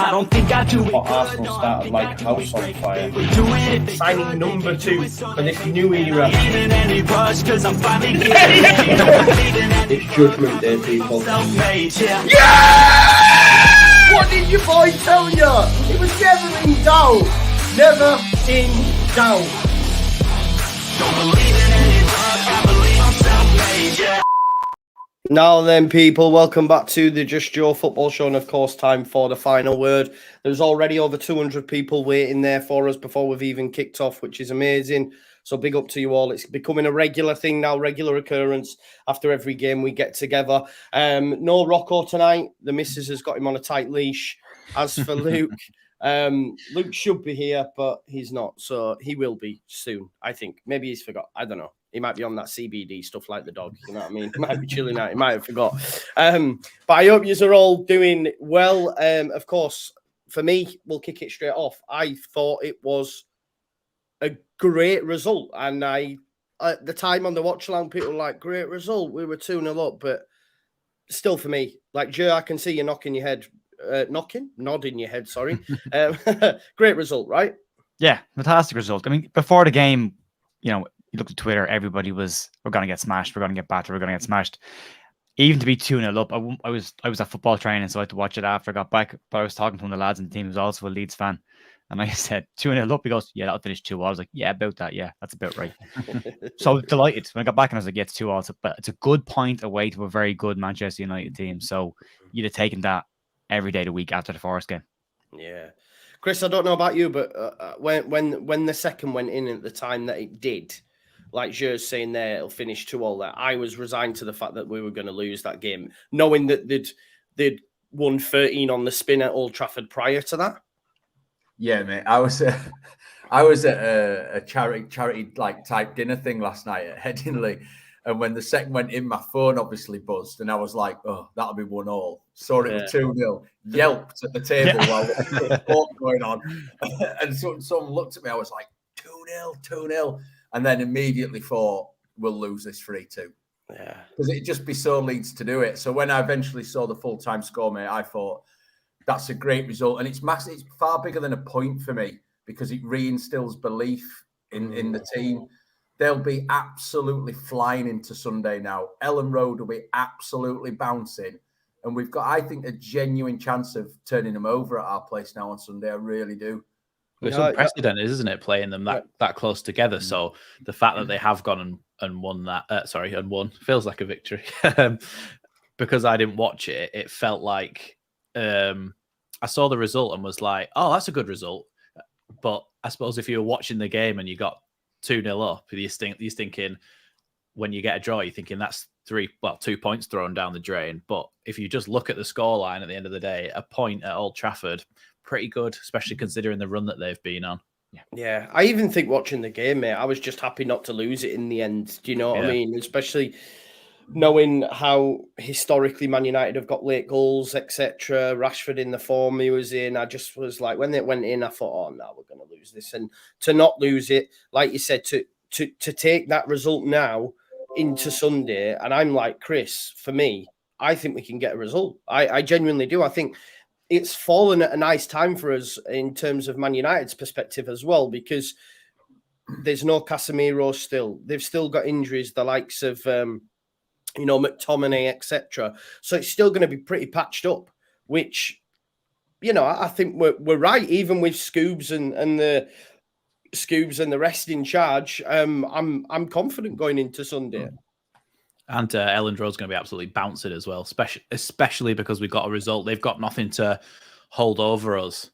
I don't think I do it. But Arsenal started like a house on fire. Signing number 2 for this new era. It's Judgment Day, people. Yeah! What did your boy tell you? It was never in doubt. Never in doubt. Don't believe in any luck, I believe I'm self-made, yeah. Now then, people, welcome back to the Just Joe football show, and of course, time for the final word. There's already over 200 people waiting there for us before we've even kicked off, which is amazing. So big up to you all. It's becoming a regular thing now, regular occurrence. After every game, we get together. No Rocco tonight. The missus has got him on a tight leash. As for Luke, Luke should be here, but he's not. So he will be soon, I think. Maybe he's forgot. I don't know. He might be on that CBD stuff like the dog. You know what I mean? He might be chilling out. He might have forgot. But I hope you are all doing well. Of course, for me, we'll kick it straight off. I thought it was a great result. And at the time on the watch along, people were like, great result. We were 2-0 up. But still for me, like, Joe, I can see you nodding your head, sorry. Great result, right? Yeah, fantastic result. I mean, before the game, you know, you looked at Twitter, everybody was, we're going to get smashed, we're going to get battered, we're going to get smashed. Even to be 2-0 up, I was at football training, so I had to watch it after I got back. But I was talking to one of the lads in the team who's also a Leeds fan. And I said, 2-0 up. He goes, yeah, that'll finish 2-all. I was like, yeah, about that. Yeah, that's about right. So delighted. When I got back and I was like, yeah, it's 2-all. But it's a good point away to a very good Manchester United team. So you'd have taken that every day of the week after the Forest game. Yeah. Chris, I don't know about you, but when the second went in at the time that it did, like Joe's saying there, it'll finish 2-all there. I was resigned to the fact that we were going to lose that game, knowing that they'd won 13 on the spin at Old Trafford prior to that. Yeah, mate. I was at a charity like type dinner thing last night at Headingley, and when the second went in, my phone obviously buzzed, and I was like, "Oh, that'll be 1-all." Saw it was 2-0. Yelped at the table while the sport going on, and someone looked at me. I was like, 2-0. And then immediately thought, we'll lose this 3-2. Yeah. Because it'd just be so Leeds to do it. So when I eventually saw the full-time score, mate, I thought, that's a great result. And it's massive. It's far bigger than a point for me because it reinstills belief in the team. They'll be absolutely flying into Sunday now. Ellen Road will be absolutely bouncing. And we've got, I think, a genuine chance of turning them over at our place now on Sunday. I really do. It's unprecedented, isn't it, playing them that close together? So the fact that they have gone and won that, and won, feels like a victory. Because I didn't watch it, it felt like I saw the result and was like, oh, that's a good result. But I suppose if you were watching the game and you got 2-0 up, you're thinking, when you get a draw, you're thinking that's 2 points thrown down the drain. But if you just look at the scoreline at the end of the day, a point at Old Trafford, pretty good, especially considering the run that they've been on. Yeah, I even think watching the game, mate, I was just happy not to lose it in the end. Do you know what I mean? Especially knowing how historically Man United have got late goals, etc. Rashford in the form he was in, I just was like, when it went in, I thought, oh no, we're going to lose this. And to not lose it, like you said, to take that result now into Sunday, and I'm like, Chris, for me, I think we can get a result. I genuinely do. I think it's fallen at a nice time for us in terms of Man United's perspective as well, because there's no Casemiro still. They've still got injuries, the likes of, McTominay, etc. So it's still going to be pretty patched up, which, I think we're right. Even with Scoobs and the rest in charge, I'm confident going into Sunday. And Ellen Road's going to be absolutely bouncing as well, especially because we've got a result. They've got nothing to hold over us.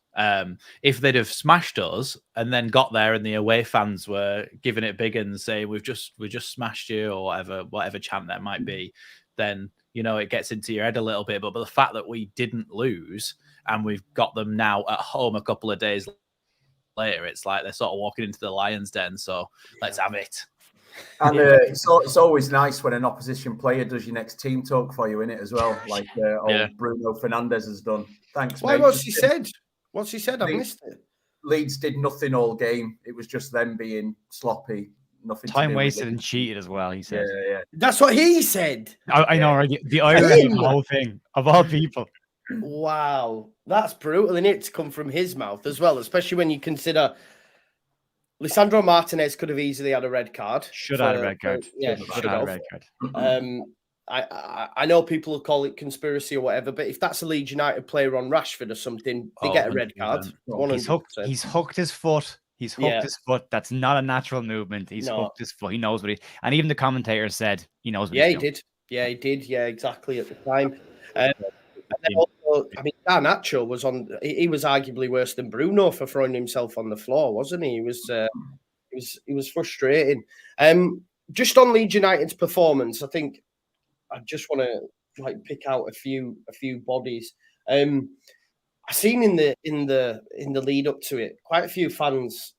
If they'd have smashed us and then got there and the away fans were giving it big and saying we just smashed you or whatever chant that might be, then it gets into your head a little bit. But the fact that we didn't lose and we've got them now at home a couple of days later, it's like they're sort of walking into the lion's den. So let's have it. And it's always nice when an opposition player does your next team talk for you, innit, as well, like Bruno Fernandes has done. Thanks, mate. What's he said? I missed it. Leeds did nothing all game. It was just them being sloppy. Nothing. Time wasted and cheated as well, he said. Yeah. That's what he said. I know, right? The irony of the whole thing, of all people. Wow, that's brutal, isn't it, to come from his mouth as well, especially when you consider Lisandro Martinez could have easily had a red card. Should have had a red card. Yeah, should have had a red card. I know people will call it conspiracy or whatever, but if that's a Leeds United player on Rashford or something, they get a red card. 100%. He's hooked his foot. He's hooked his foot. That's not a natural movement. He's hooked his foot. He knows what and even the commentator said he knows what he's doing. He did. Yeah, exactly at the time. And then also, I mean, Garnacho was he was arguably worse than Bruno for throwing himself on the floor, wasn't he? He was frustrating. Just on Leeds United's performance, I think I just want to pick out a few bodies. I seen in the lead up to it, quite a few fans,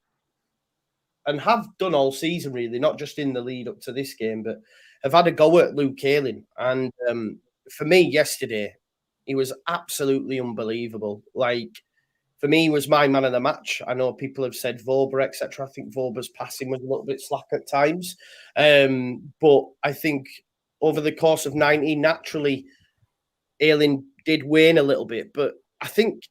and have done all season really, not just in the lead up to this game, but have had a go at Luke Ayling. And for me, yesterday, he was absolutely unbelievable. For me, he was my man of the match. I know people have said Vober, etc. I think Vober's passing was a little bit slack at times, but I think over the course of 90, naturally, Ayling did wane a little bit. But I think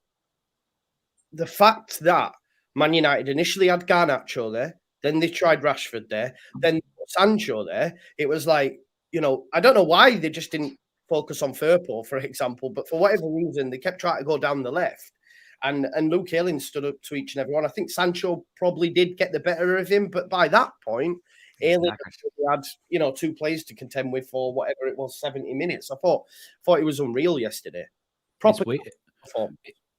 the fact that Man United initially had Garnacho there, then they tried Rashford there, then Sancho there, it was like, I don't know why they just didn't focus on Firpo, for example, but for whatever reason, they kept trying to go down the left. And Luke Ayling stood up to each and every one. I think Sancho probably did get the better of him, but by that point, Ayling had, 2 players to contend with for whatever it was, 70 minutes. I thought it was unreal yesterday.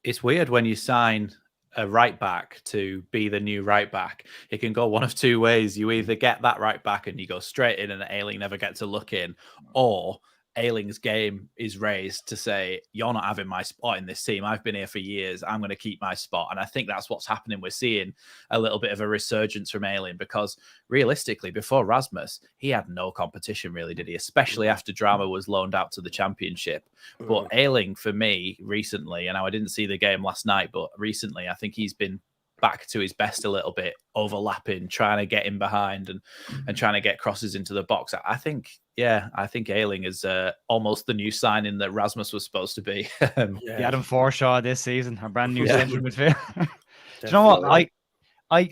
It's weird when you sign a right back to be the new right back. It can go one of 2 ways. You either get that right back and you go straight in and Ayling never gets a look in, or Ayling's game is raised to say, you're not having my spot in this team. I've been here for years. I'm going to keep my spot. And I think that's what's happening. We're seeing a little bit of a resurgence from Ayling, because realistically, before Rasmus, he had no competition really, did he? Especially after Drama was loaned out to the Championship. But Ayling, for me, recently, and I didn't see the game last night, but recently, I think he's been back to his best a little bit, overlapping, trying to get in behind and trying to get crosses into the box. I think Ayling is almost the new signing that Rasmus was supposed to be. The Adam Forshaw this season, a brand new central midfield. Do you know what? I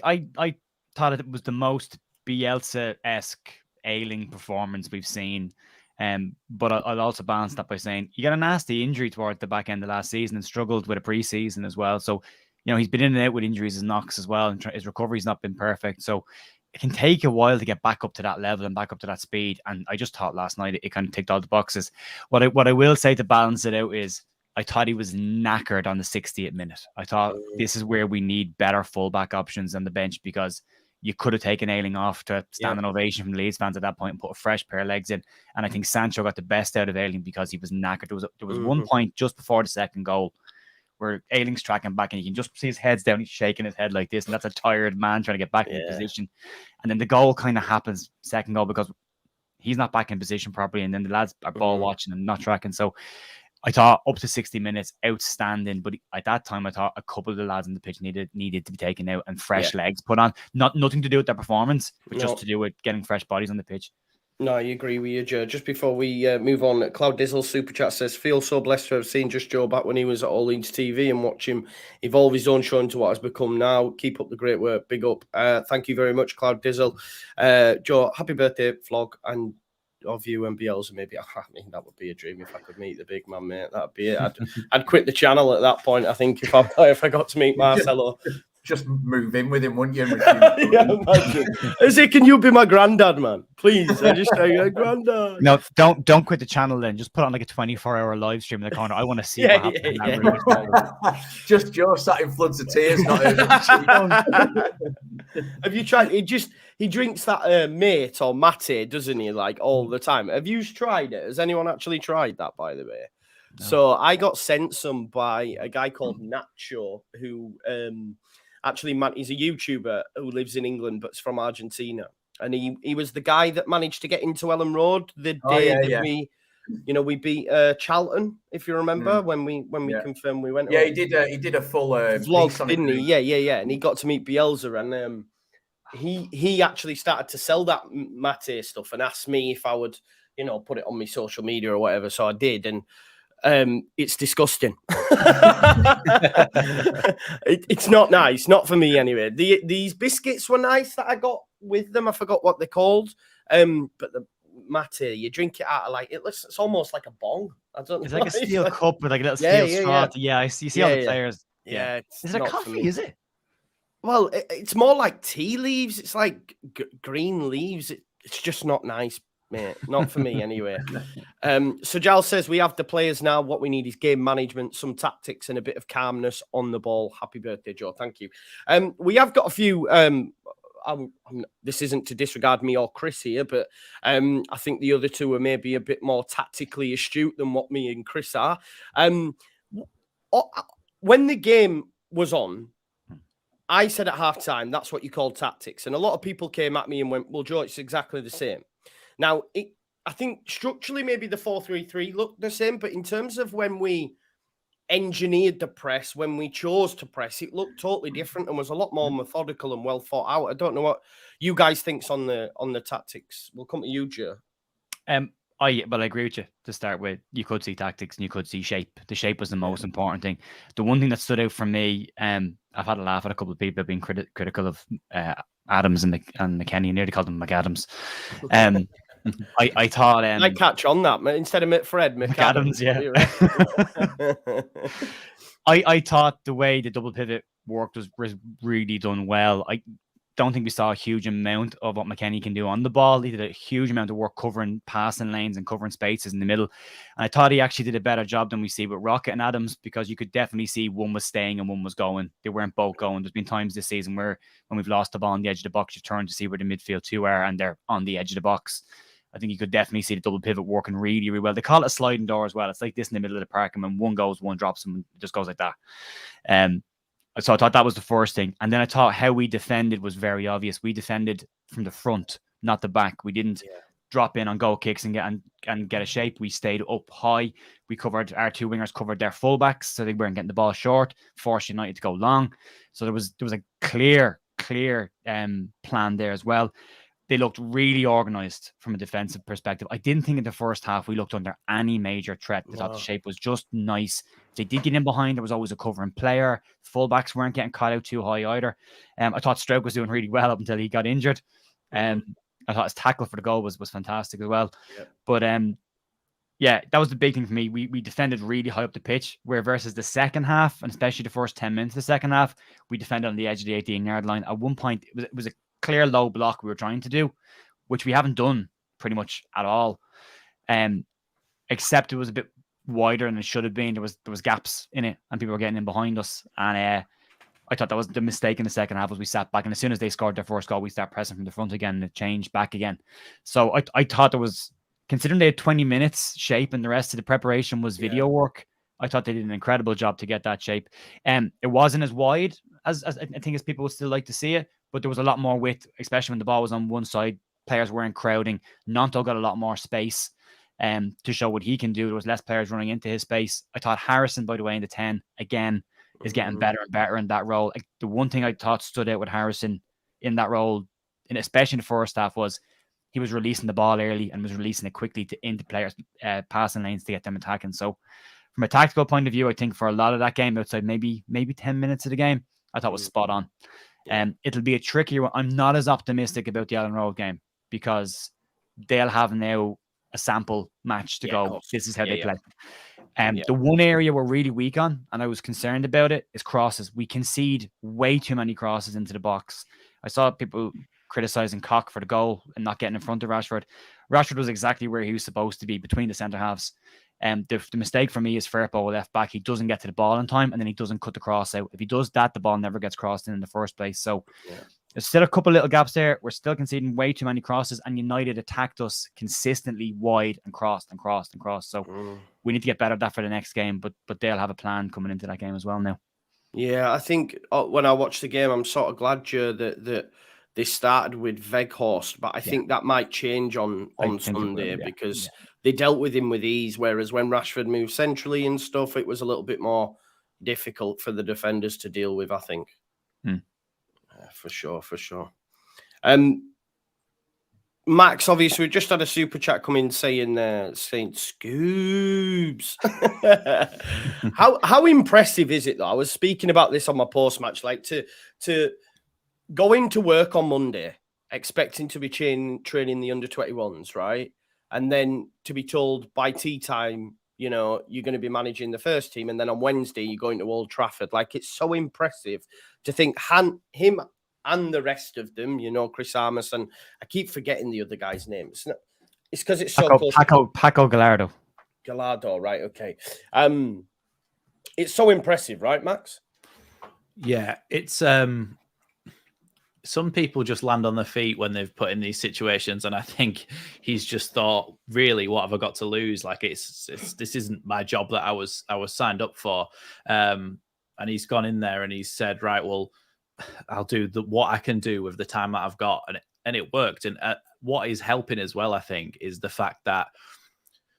thought it was the most Bielsa-esque Ayling performance we've seen. But I'll also balance that by saying he got a nasty injury toward the back end of last season and struggled with a preseason as well. So, he's been in and out with injuries and knocks as well, and his recovery's not been perfect. So it can take a while to get back up to that level and back up to that speed. And I just thought last night it kind of ticked all the boxes. What I will say to balance it out is I thought he was knackered on the 60th minute. I thought this is where we need better fullback options on the bench, because you could have taken Ayling off to stand an ovation from the Leeds fans at that point and put a fresh pair of legs in. And I think Sancho got the best out of Ayling because he was knackered. There was one point just before the second goal where Ayling's tracking back and you can just see his head's down, he's shaking his head like this, and that's a tired man trying to get back in position. And then the goal kind of happens, second goal, because he's not back in position properly, and then the lads are ball watching and not tracking. So I thought up to 60 minutes, outstanding. But at that time, I thought a couple of the lads on the pitch needed to be taken out and fresh legs put on. Nothing to do with their performance, but just to do with getting fresh bodies on the pitch. No, I agree with you, Joe. Just before we move on, Cloud Dizzle Super Chat says, feel so blessed to have seen Just Joe back when he was at All Leeds TV and watch him evolve his own show into what has become now. Keep up the great work. Big up. Thank you very much, Cloud Dizzle. Joe, happy birthday, vlog, and of you and Bielsa, maybe. I mean, that would be a dream if I could meet the big man, mate. That'd be it. I'd quit the channel at that point, I think, if I got to meet Marcelo. Just move in with him, wouldn't you? Imagine. I say, can you be my granddad, man? Please. I just say, granddad. No, don't quit the channel then. Just put on like a 24-hour live stream in the corner. I want to see what happens in that room. Just Joe sat in floods of tears, not Have you tried? He drinks that mate or mate, doesn't he? Like all the time. Have you tried it? Has anyone actually tried that, by the way? No. So I got sent some by a guy called Nacho, who actually he's a YouTuber who lives in England but's from Argentina, and he was the guy that managed to get into Ellen Road the day we beat Charlton, if you remember, when we confirmed we went. Yeah, he did a full vlog, didn't he? Yeah, and he got to meet Bielsa, and he actually started to sell that mate stuff and asked me if I would put it on my social media or whatever. So I did, and It's disgusting. It's not nice, not for me anyway. These biscuits were nice that I got with them. I forgot what they're called. But the mate, you drink it out of like it's almost like a bong. I don't know. It's like a steel cup with like a little Yeah, steel yeah, straw. Yeah, I see. You see Yeah, all the yeah. players. Yeah, Is it a not for coffee? me. Is it? Well, it's more like tea leaves. It's like green leaves. It's just not nice, mate. Not for me anyway. So Giles says we have the players now. What we need is game management, some tactics, and a bit of calmness on the ball. Happy birthday, Joe. Thank you. We have got a few. This isn't to disregard me or Chris here, but I think the other two are maybe a bit more tactically astute than what me and Chris are. When the game was on, I said at halftime, that's what you call tactics. And a lot of people came at me and went, well, Joe, it's exactly the same. Now, I think structurally, maybe the 4-3-3 looked the same, but in terms of when we engineered the press, when we chose to press, it looked totally different and was a lot more methodical and well thought out. I don't know what you guys think on the tactics. We'll come to you, Joe. I agree with you to start with. You could see tactics and you could see shape. The shape was the most important thing. The one thing that stood out for me, I've had a laugh at a couple of people being critical of Adams and McKennie. I nearly called them McAdams. I thought I catch on that instead of Fred McAdams. Yeah. I thought the way the double pivot worked was really done well. I don't think we saw a huge amount of what McKennie can do on the ball. He did a huge amount of work covering passing lanes and covering spaces in the middle. And I thought he actually did a better job than we see with Rocket and Adams, because you could definitely see one was staying and one was going. They weren't both going. There's been times this season where when we've lost the ball on the edge of the box, you turn to see where the midfield two are and they're on the edge of the box. I think you could definitely see the double pivot working really, really well. They call it a sliding door as well. It's like this in the middle of the park, and when one goes, one drops, and it just goes like that. So I thought that was the first thing. And then I thought how we defended was very obvious. We defended from the front, not the back. We didn't drop in on goal kicks and get a shape. We stayed up high. We covered, our two wingers covered their fullbacks, so they weren't getting the ball short, forced United to go long. So there was a clear plan there as well. They looked really organised from a defensive perspective. I didn't think in the first half we looked under any major threat. I thought the shape was just nice. If they did get in behind, there was always a covering player. Fullbacks weren't getting caught out too high either. I thought Stroke was doing really well up until he got injured. I thought his tackle for the goal was fantastic as well. Yeah. But that was the big thing for me. We defended really high up the pitch, where versus the second half, and especially the first 10 minutes of the second half, we defended on the edge of the 18-yard line. At one point, it was a clear low block we were trying to do, which we haven't done pretty much at all. Except it was a bit wider than it should have been. There was gaps in it and people were getting in behind us. And I thought that was the mistake in the second half, was we sat back, and as soon as they scored their first goal, we start pressing from the front again and it changed back again. So I thought there was, considering they had 20 minutes shape and the rest of the preparation was video work, I thought they did an incredible job to get that shape. It wasn't as wide as I think as people would still like to see it, but there was a lot more width, especially when the ball was on one side. Players weren't crowding. Nanto got a lot more space to show what he can do. There was less players running into his space. I thought Harrison, by the way, in the 10, again, is getting better and better in that role. Like, the one thing I thought stood out with Harrison in that role, and especially in the first half, was he was releasing the ball early and was releasing it quickly into players' passing lanes to get them attacking. So from a tactical point of view, I think for a lot of that game, outside maybe 10 minutes of the game, I thought was spot on. It'll be a trickier one. I'm not as optimistic about the Ellen Road game, because they'll have now a sample match to go. This is how they play. The one area we're really weak on, and I was concerned about it, is crosses. We concede way too many crosses into the box. I saw people criticizing Koch for the goal and not getting in front of Rashford. Rashford was exactly where he was supposed to be, between the centre halves. The mistake for me is Firpo, left back. He doesn't get to the ball in time, and then he doesn't cut the cross out. If he does that, the ball never gets crossed in the first place. So there's still a couple little gaps there. We're still conceding way too many crosses, and United attacked us consistently wide and crossed. So we need to get better at that for the next game, but they'll have a plan coming into that game as well now. Yeah, I think when I watched the game, I'm sort of glad, Joe, that they started with Weghorst, but I think that might change on Sunday, because they dealt with him with ease, whereas when Rashford moved centrally and stuff, it was a little bit more difficult for the defenders to deal with, I think. For sure. Max, obviously, we just had a super chat come in saying Scoobs. How impressive is it though? I was speaking about this on my post match, like to go into work on Monday expecting to be training the under 21s, right? And then to be told by tea time, you know, you're going to be managing the first team, and then on Wednesday you're going to Old Trafford. Like, it's so impressive to think him and the rest of them, you know, Chris Armas, and I keep forgetting the other guy's name. It's because it's so close. Paco Gallardo. Gallardo, right? Okay. It's so impressive, right, Max? Yeah, it's some people just land on their feet when they've put in these situations, and I think he's just thought, really, what have I got to lose? Like, this isn't my job that I was signed up for. And he's gone in there and he's said, right, well, I'll do what I can do with the time that I've got, and it worked. And what is helping as well, I think, is the fact that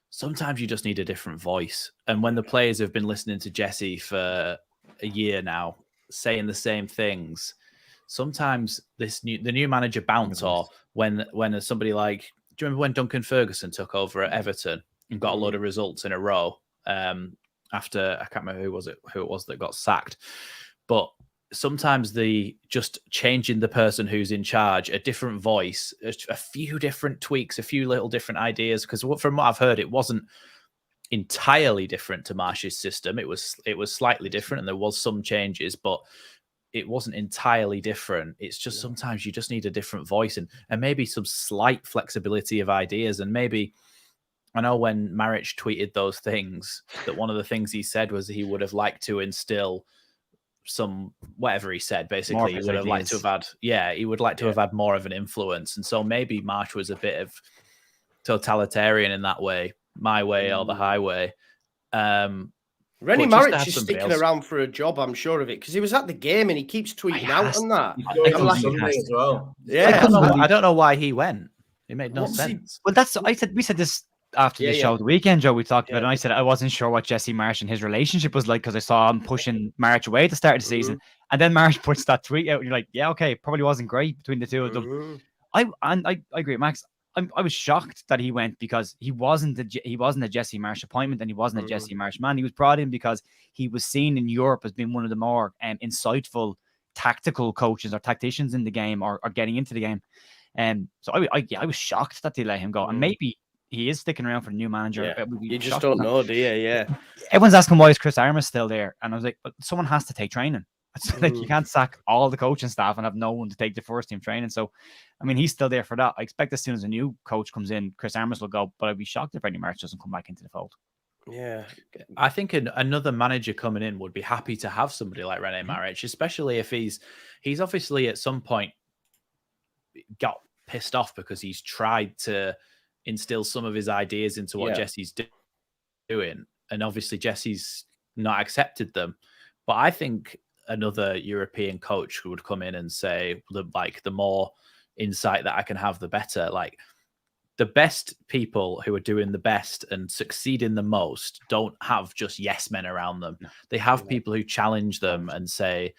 sometimes you just need a different voice. And when the players have been listening to Jesse for a year now, saying the same things, sometimes the new manager bounce, or when somebody like, do you remember when Duncan Ferguson took over at Everton and got a load of results in a row after, I can't remember who it was that got sacked, but sometimes just changing the person who's in charge, a different voice, a few different tweaks, a few little different ideas, because from what I've heard, it wasn't entirely different to Marsh's system. It was slightly different, and there was some changes, but it wasn't entirely different. It's just sometimes you just need a different voice and maybe some slight flexibility of ideas. And maybe, I know when Maric tweeted those things, that one of the things he said was he would have liked to instill some, whatever he said, basically, he would have liked to have had, he would like to have had more of an influence. And so maybe March was a bit of totalitarian in that way, my way or the highway. Rennie Maric is sticking around for a job, I'm sure of it, because he was at the game and he keeps tweeting out on that. As well. Yeah, I don't know why he went. It made no sense. Well, we said this after the show the weekend, Joe. We talked about it, and I said I wasn't sure what Jesse Marsh and his relationship was like, because I saw him pushing March away at the start of the season, and then March puts that tweet out, and you're like, yeah, okay, probably wasn't great between the two of them. I agree, Max. I was shocked that he went, because he wasn't a Jesse Marsh appointment, and he wasn't a Jesse Marsh man. He was brought in because he was seen in Europe as being one of the more insightful tactical coaches or tacticians in the game, or getting into the game. So I was shocked that they let him go, and maybe he is sticking around for the new manager. You just don't know, do you? Yeah. Everyone's asking why is Chris Armas still there, and I was like, but someone has to take training. It's like you can't sack all the coaching staff and have no one to take the first team training. So, I mean, he's still there for that. I expect as soon as a new coach comes in, Chris Armas will go, but I'd be shocked if Rennie March doesn't come back into the fold. Yeah. I think another manager coming in would be happy to have somebody like Rennie Maric, especially if he's obviously at some point got pissed off because he's tried to instill some of his ideas into what Jesse's doing. And obviously Jesse's not accepted them. But I think another European coach who would come in and say, the more insight that I can have, the better. Like, the best people who are doing the best and succeeding the most don't have just yes men around them. They have people who challenge them and say,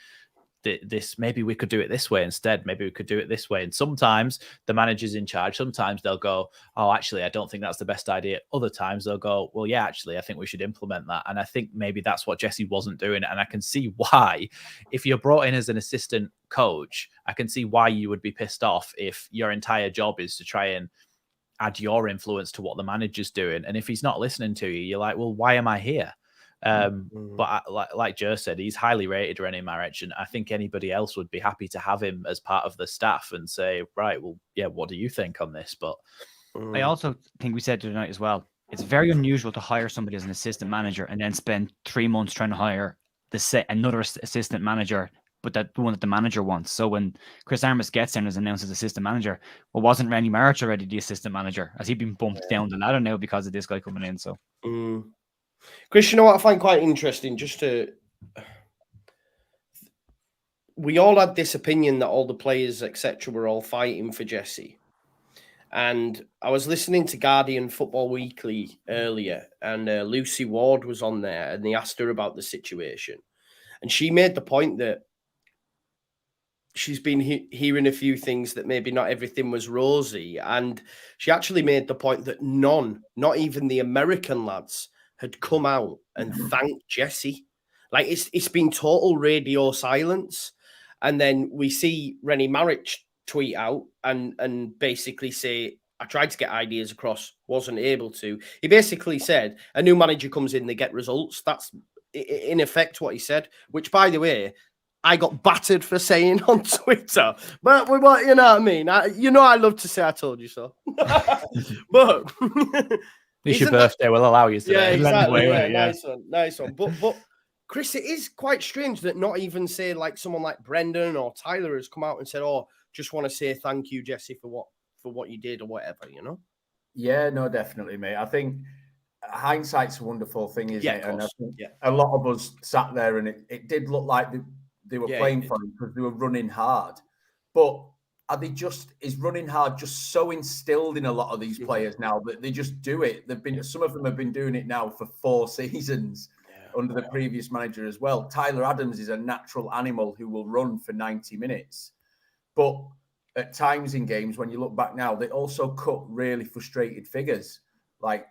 this, maybe we could do it this way instead. Maybe we could do it this way. And sometimes the manager's in charge. Sometimes they'll go, oh, actually, I don't think that's the best idea. Other times they'll go, well, yeah, actually, I think we should implement that. And I think maybe that's what Jesse wasn't doing. And I can see why, if you're brought in as an assistant coach, I can see why you would be pissed off if your entire job is to try and add your influence to what the manager's doing. And if he's not listening to you, you're like, well, why am I here? But like Joe said, he's highly rated, Rennie Maric, and I think anybody else would be happy to have him as part of the staff and say, right, well, yeah, what do you think on this? But I also think we said tonight as well, it's very unusual to hire somebody as an assistant manager and then spend 3 months trying to hire another assistant manager, but the one that the manager wants. So when Chris Armas gets there and is announced as assistant manager, well, wasn't Rennie Maric already the assistant manager? Has he been bumped down the ladder now because of this guy coming in? So. Chris, you know what I find quite interesting? We all had this opinion that all the players, etc., were all fighting for Jesse. And I was listening to Guardian Football Weekly earlier, and Lucy Ward was on there, and they asked her about the situation. And she made the point that she's been hearing a few things that maybe not everything was rosy. And she actually made the point that none, not even the American lads, had come out and thanked Jessie. Like it's been total radio silence. And then we see Rennie Marich tweet out and basically say, I tried to get ideas across, wasn't able to. He basically said, a new manager comes in, they get results. That's in effect what he said, which, by the way, I got battered for saying on Twitter. But you know what I mean? I love to say I told you so. But it's your birthday, we'll allow you to. Yeah, exactly. Nice one. But Chris, it is quite strange that not even say like someone like Brendan or Tyler has come out and said, "Oh, just want to say thank you, Jessie, for what you did," or whatever, you know? Yeah, no, definitely, mate. I think hindsight's a wonderful thing, isn't it? And I think a lot of us sat there and it did look like they were playing for him because they were running hard. But is running hard just so instilled in a lot of these players now that they just do it? Some of them have been doing it now for 4 seasons under the previous manager as well. Tyler Adams is a natural animal who will run for 90 minutes. But at times in games, when you look back now, they also cut really frustrated figures, like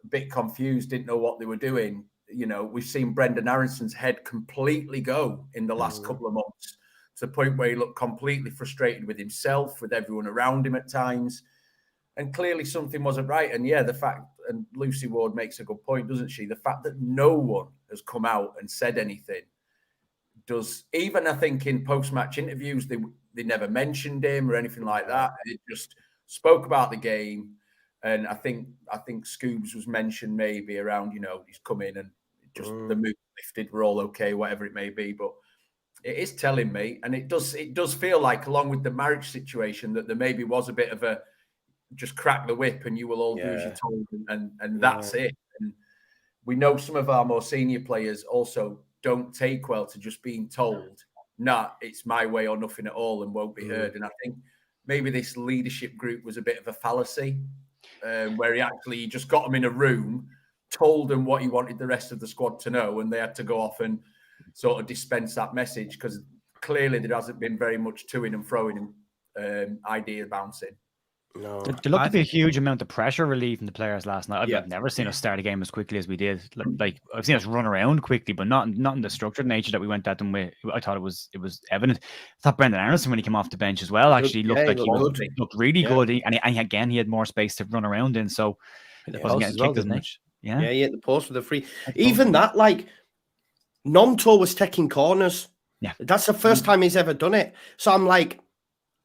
a bit confused, didn't know what they were doing. You know, we've seen Brendan Aaronson's head completely go in the last couple of months to the point where he looked completely frustrated with himself, with everyone around him at times. And clearly something wasn't right. And yeah, the fact, and Lucy Ward makes a good point, doesn't she? The fact that no one has come out and said anything does, even I think in post-match interviews, they never mentioned him or anything like that. It just spoke about the game. And I think Scoobs was mentioned maybe around, he's come in and just the mood lifted, we're all okay, whatever it may be. But it is telling me, and it does feel like, along with the marriage situation, that there maybe was a bit of a just crack the whip and you will all do as you're told, and that's it. And we know some of our more senior players also don't take well to just being told, nah, it's my way or nothing at all and won't be heard. And I think maybe this leadership group was a bit of a fallacy, where he just got them in a room, told them what he wanted the rest of the squad to know, and they had to go off and sort of dispense that message, because clearly there hasn't been very much to-ing and throwing and idea bouncing. No, there looked to be a huge amount of pressure relieving the players last night. I've never seen us start a game as quickly as we did. Like I've seen us run around quickly, but not in the structured nature that we went at them with. I thought it was evident. I thought Brendan Aronson, when he came off the bench as well, actually looked really good. And he had more space to run around in, so it wasn't getting kicked as much. Yeah, he hit the post with a free. Even that, like, Nonto was taking corners. Yeah, that's the first time he's ever done it. So I'm like,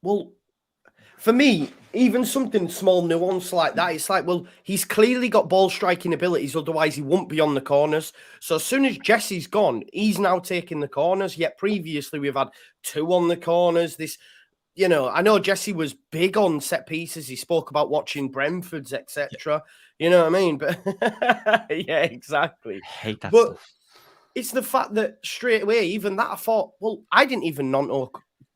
well, for me, even something small nuance like that, it's like, well, he's clearly got ball striking abilities, otherwise he won't be on the corners. So as soon as Jessie's gone, he's now taking the corners. Yet previously we've had 2 on the corners. This, I know Jessie was big on set pieces. He spoke about watching Brentford's, etc. You know what I mean? But yeah, exactly. I hate that stuff. It's the fact that straight away, even that, I thought, well, I didn't even know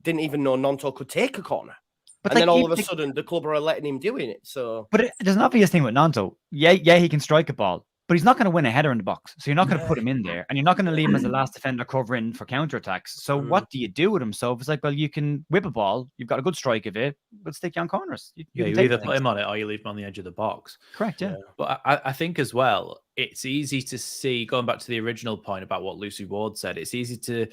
Nonto could take a corner. But then all of a sudden, the club are letting him doing it. So, but there's an obvious thing with Nonto. Yeah, he can strike a ball, but he's not going to win a header in the box. So you're not going to put him in there, and you're not going to leave him as the last defender covering for counterattacks. So what do you do with him? So it's like, well, you can whip a ball. You've got a good strike of it, but stick you on corners. You either put him on it or you leave him on the edge of the box. Correct. Yeah. But I think as well, it's easy to see, going back to the original point about what Lucy Ward said, it's easy to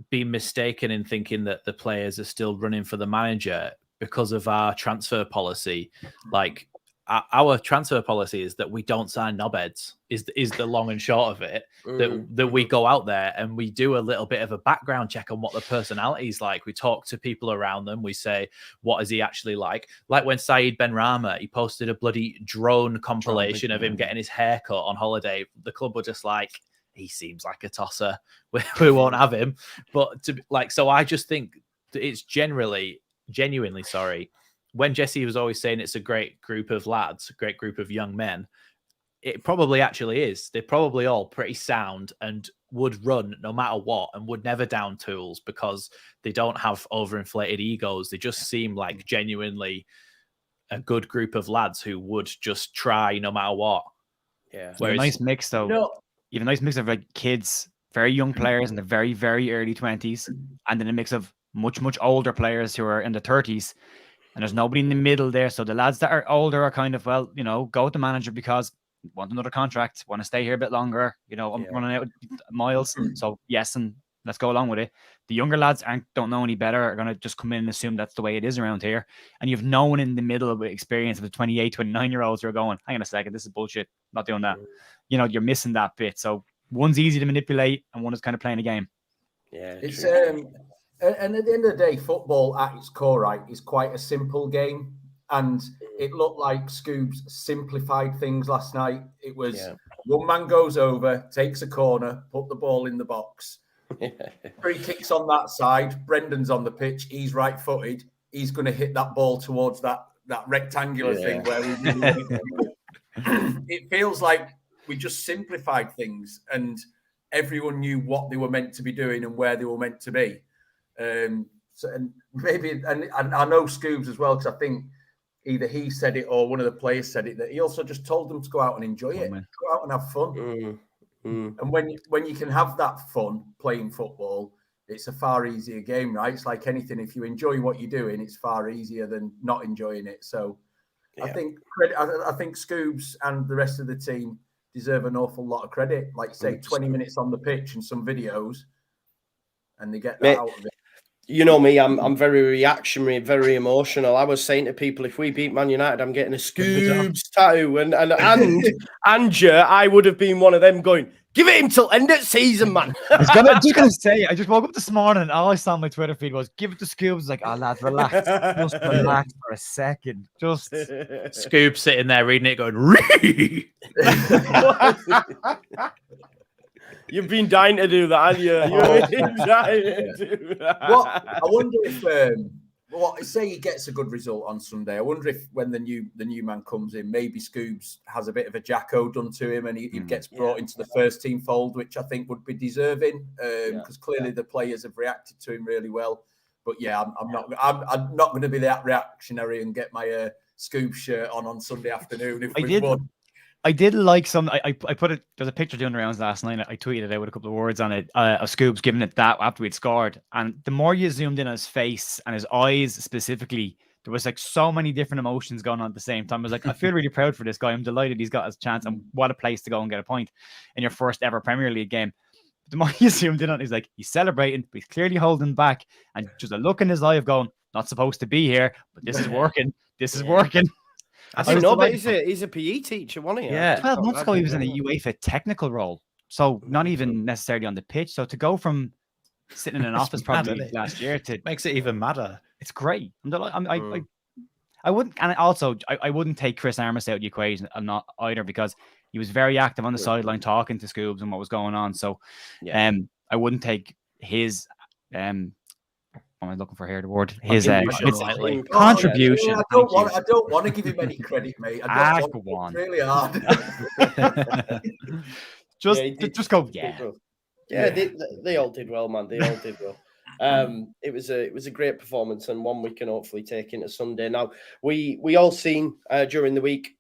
be mistaken in thinking that the players are still running for the manager because of our transfer policy. Like, our transfer policy is that we don't sign knobheads, is the long and short of it. That we go out there and we do a little bit of a background check on what the personality is like. We talk to people around them. We say, what is he actually like? Like when Saeed Benrahma, he posted a bloody drone compilation of him getting his hair cut on holiday. The club were just like, he seems like a tosser. We won't have him. But so I just think it's genuinely, when Jessie was always saying it's a great group of lads, a great group of young men, it probably actually is. They're probably all pretty sound and would run no matter what and would never down tools because they don't have overinflated egos. They just seem like genuinely a good group of lads who would just try no matter what. Yeah. Whereas, a nice mix though. You have a nice mix of like kids, very young players in the very, very early 20s, and then a mix of much older players who are in the 30s, and there's nobody in the middle there. So the lads that are older are kind of, well, go with the manager because want another contract, want to stay here a bit longer. I'm running out of miles, so yes, and let's go along with it. The younger lads don't know any better, are going to just come in and assume that's the way it is around here. And you've no one in the middle of experience of the 28, 29-year-olds who are going, hang on a second, this is bullshit, not doing that. You're missing that bit. So one's easy to manipulate and one is kind of playing a game. Yeah, it's and at the end of the day, football at its core, right, is quite a simple game. And it looked like Scoobs simplified things last night. It was one man goes over, takes a corner, put the ball in the box. Free kicks on that side. Brendan's on the pitch. He's right-footed. He's going to hit that ball towards that rectangular thing where it feels like we just simplified things and everyone knew what they were meant to be doing and where they were meant to be. And maybe I know Scoobs as well, because I think either he said it or one of the players said it, that he also just told them to go out and enjoy it, go out and have fun. And when you can have that fun playing football, it's a far easier game, right? It's like anything. If you enjoy what you're doing, it's far easier than not enjoying it. So I think Scoobs and the rest of the team deserve an awful lot of credit. Like say 20 minutes on the pitch and some videos, and they get that out of it. You know me, I'm very reactionary, very emotional. I was saying to people, if we beat Man United, I'm getting a Scoobs tattoo. And I would have been one of them going, give it him till end of season, man. I was just gonna say, I just woke up this morning and all I saw on my Twitter feed was, give it to Scoobs. Like, oh, lads, relax. Just relax for a second. Just Scoob sitting there reading it going, Ree! You've been dying to do that, haven't you? You've been dying to do that. I wonder if, say he gets a good result on Sunday, I wonder if when the new man comes in, maybe Scoobs has a bit of a Jacko done to him and he gets brought into the first team fold, which I think would be deserving because clearly the players have reacted to him really well. But yeah, I'm not going to be that reactionary and get my Scoobs shirt on Sunday afternoon if we won. I did like some. I put it. There's a picture doing the rounds last night. I tweeted it out with a couple of words on it. Of Scoobs giving it that after we'd scored, and the more you zoomed in on his face and his eyes specifically, there was like so many different emotions going on at the same time. I was like, I feel really proud for this guy. I'm delighted he's got his chance, and what a place to go and get a point in your first ever Premier League game. But the more you zoomed in on, he's like, he's celebrating, but he's clearly holding back, and just a look in his eye of going, not supposed to be here, but this is working. This is working. I didn't know, but he's a PE teacher, wasn't he? Yeah, 12 months ago he was in a UEFA technical role, so not even necessarily on the pitch. So to go from sitting in an office probably last year to makes it even madder. It's great. I wouldn't, and also I wouldn't take Chris Armas out of the equation. I'm not either, because he was very active on the sideline talking to Scoobs and what was going on. So, I wouldn't take his what am I looking for here? The word his contribution. I don't want to give him any credit, mate. I don't want to. It's really hard. just go. Yeah, they all did well, man. They all did well. It was a great performance and one we can hopefully take into Sunday. Now we all seen during the week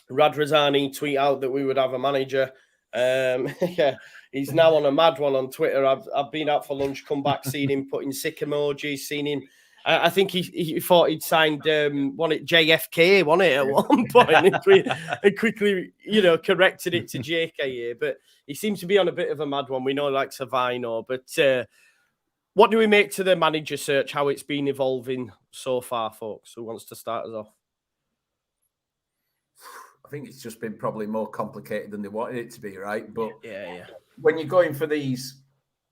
Radrazani tweet out that we would have a manager. He's now on a mad one on Twitter. I've been out for lunch, come back, seen him putting sick emojis, seen him. I think he thought he'd signed JFK, wasn't it, at one point, and quickly, corrected it to JK. But he seems to be on a bit of a mad one. We know like Savino, but what do we make to the manager search? How it's been evolving so far, folks? Who wants to start us off? I think it's just been probably more complicated than they wanted it to be, right? But yeah. When you're going for these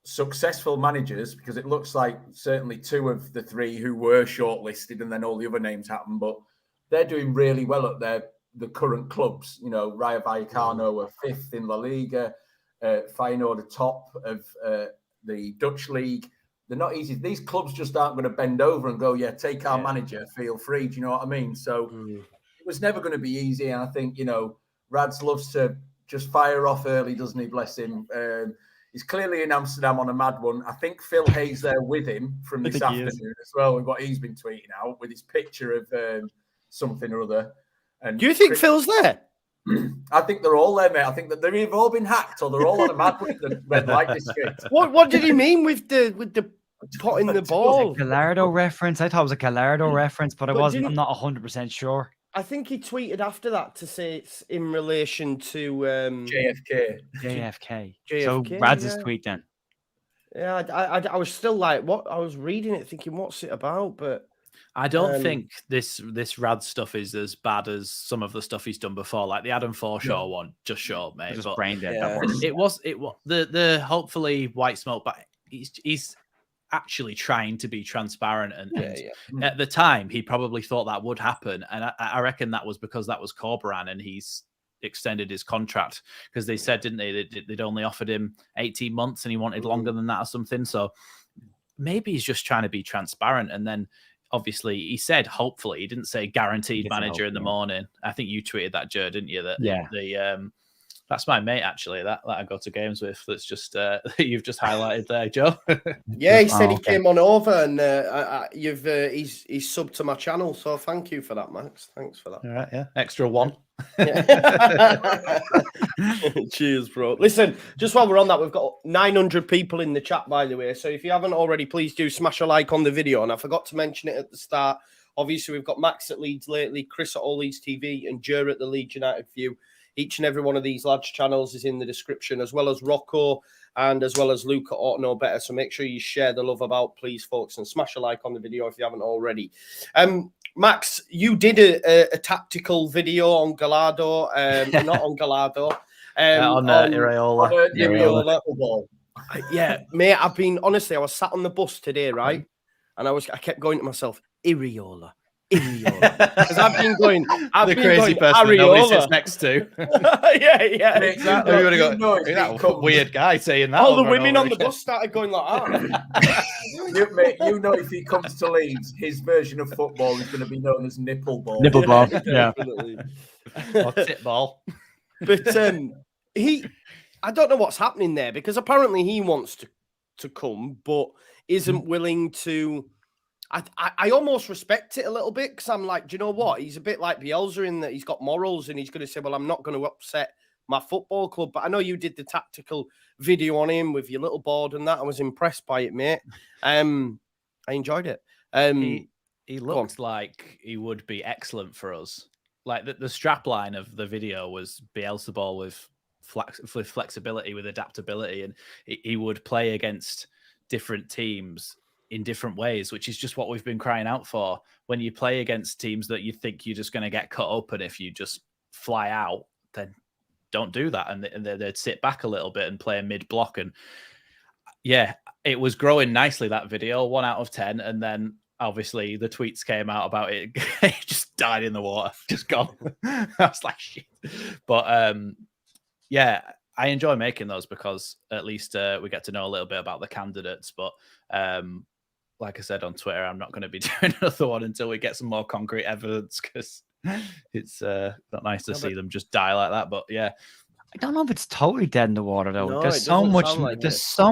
successful managers, because it looks like certainly two of the three who were shortlisted and then all the other names happened, but they're doing really well at the current clubs. Rayo Vallecano are fifth in La Liga, Feyenoord are top of the Dutch league. They're not easy. These clubs just aren't going to bend over and go, take our manager, feel free. Do you know what I mean? So it was never going to be easy. And I think, Rads loves to just fire off early, doesn't he? Bless him. He's clearly in Amsterdam on a mad one. I think Phil Hayes there with him from this afternoon as well, with what he's been tweeting out with his picture of something or other. And do you think Phil's there? I think they're all there, mate. I think that they've all been hacked or they're all on a mad one. Red light district. What did he mean with the potting the ball. Gallardo reference. I thought it was a Gallardo reference, but I'm not 100% sure. I think he tweeted after that to say it's in relation to JFK. So Rad's tweet then. Yeah, I was still like, what? I was reading it thinking, what's it about? But I don't think this Rad stuff is as bad as some of the stuff he's done before. Like the Adam Forshaw one, just short, mate. Just brain dead. Yeah. That was. It was the hopefully white smoke, but he's actually trying to be transparent. And at the time, he probably thought that would happen, and I reckon that was because that was Corberan, and he's extended his contract because they said, didn't they, they'd only offered him 18 months and he wanted longer than that or something. So maybe he's just trying to be transparent. And then obviously he said hopefully, he didn't say guaranteed manager in the morning. I think you tweeted that, Joe, didn't you? That that's my mate actually that I go to games with. That's just you've just highlighted there, Joe. Yeah, he said he came on over and he's subbed to my channel. So thank you for that, Max. Thanks for that. All right, yeah, extra one. Cheers, bro. Listen, just while we're on that, we've got 900 people in the chat, by the way. So if you haven't already, please do smash a like on the video. And I forgot to mention it at the start. Obviously, we've got Max at Leeds Lately, Chris at All Leeds TV, and Jer at the Leeds United View. Each and every one of these lads' channels is in the description, as well as Rocco and as well as Luke at Ought to Know Better. So make sure you share the love about, please, folks, and smash a like on the video if you haven't already. Max, you did a tactical video on Gallardo, not on Gallardo. On Iraola. Yeah, mate, honestly, I was sat on the bus today, right? And I kept going to myself, Iraola. Because I've been going, the crazy person that nobody sits next to. yeah, exactly. Everybody that weird guy saying that. All the women on the bus started going like that. you know, if he comes to Leeds, his version of football is going to be known as nipple ball. Nipple ball, yeah. Or tit ball. But I don't know what's happening there because apparently he wants to come, but isn't willing to. I almost respect it a little bit because I'm like, do you know what? He's a bit like Bielsa in that he's got morals and he's going to say, well, I'm not going to upset my football club. But I know you did the tactical video on him with your little board and that. I was impressed by it, mate. I enjoyed it. He looked like he would be excellent for us. Like the strap line of the video was Bielsa ball with flexibility, with adaptability, and he would play against different teams in different ways, which is just what we've been crying out for. When you play against teams that you think you're just going to get cut up, and if you just fly out, then don't do that. And they'd sit back a little bit and play a mid block. And yeah, it was growing nicely, that video, 1 out of 10. And then obviously the tweets came out about it. It just died in the water, just gone. I was like, shit. But yeah, I enjoy making those because at least we get to know a little bit about the candidates. But like I said on Twitter, I'm not going to be doing another one until we get some more concrete evidence because it's not nice to see them just die like that. But yeah, I don't know if it's totally dead in the water though. No, there's so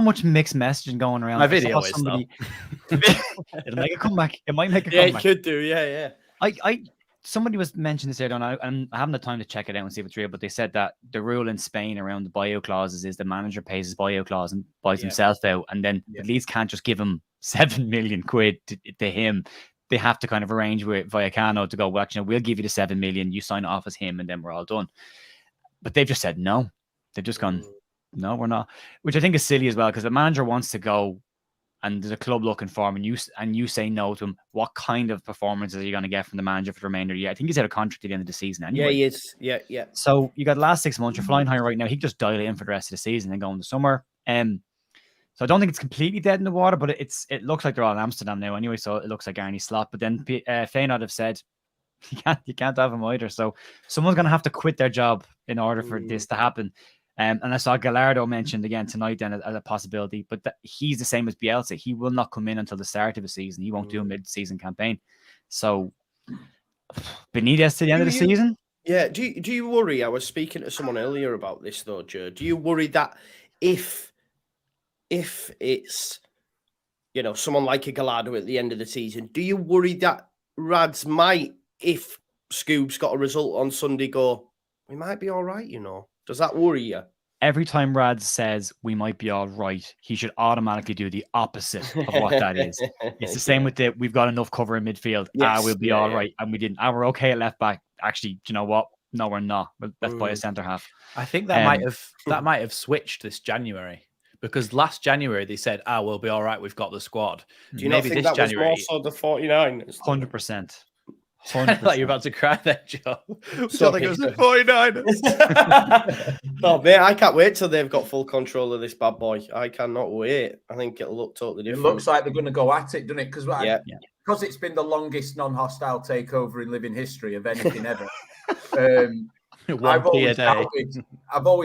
much mixed messaging going around. My video is somebody... It'll make a comeback. It might make a comeback. Yeah, it could do. Yeah. Somebody was mentioning this here, and I haven't the time to check it out and see if it's real, but they said that the rule in Spain around the buyout clauses is the manager pays his buyout clause and buys himself out, and then the Leeds can't just give him 7 million quid to him. They have to kind of arrange with Vallecano to go, well, actually, we'll give you the 7 million, you sign it off as him, and then we're all done. But they've just said no. They've just gone, no, we're not, which I think is silly as well, because the manager wants to go and there's a club looking for him, and you say no to him. What kind of performances are you going to get from the manager for the remainder of the year? I think he's out of contract at the end of the season anyway. Yeah, he is. Yeah. So you got the last 6 months. You're flying high right now. He can just dial it in for the rest of the season and go in the summer. So I don't think it's completely dead in the water, but it looks like they're all in Amsterdam now anyway. So it looks like Arnie Slot. But then Feyenoord have said you can't have him either. So someone's going to have to quit their job in order for this to happen. And I saw Gallardo mentioned again tonight then as a possibility, but he's the same as Bielsa. He will not come in until the start of the season. He won't do a mid-season campaign. So Benitez to the end of the season? Yeah. Do you worry? I was speaking to someone earlier about this though, Joe. Do you worry that if it's, someone like a Gallardo at the end of the season, do you worry that Rads might, if Scoob's got a result on Sunday, go, we might be all right, Does that worry you? every time Rad says we might be all right, he should automatically do the opposite of what that is. It's the same with we've got enough cover in midfield. Yes, We'll be all right. And we didn't. We're okay at left back. Actually, do you know what? No, we're not. Let's buy a centre half. I think that might have switched this January, because last January they said, we'll be all right. We've got the squad. Do you not think that was more so the 49ers? 100%. I thought you were about to cry there, Joe. So I think it was the 49ers. Oh, mate, I can't wait till they've got full control of this bad boy. I cannot wait. I think it'll look totally different. It looks like they're going to go at it, doesn't it? Because it's been the longest non-hostile takeover in living history of anything ever. I've always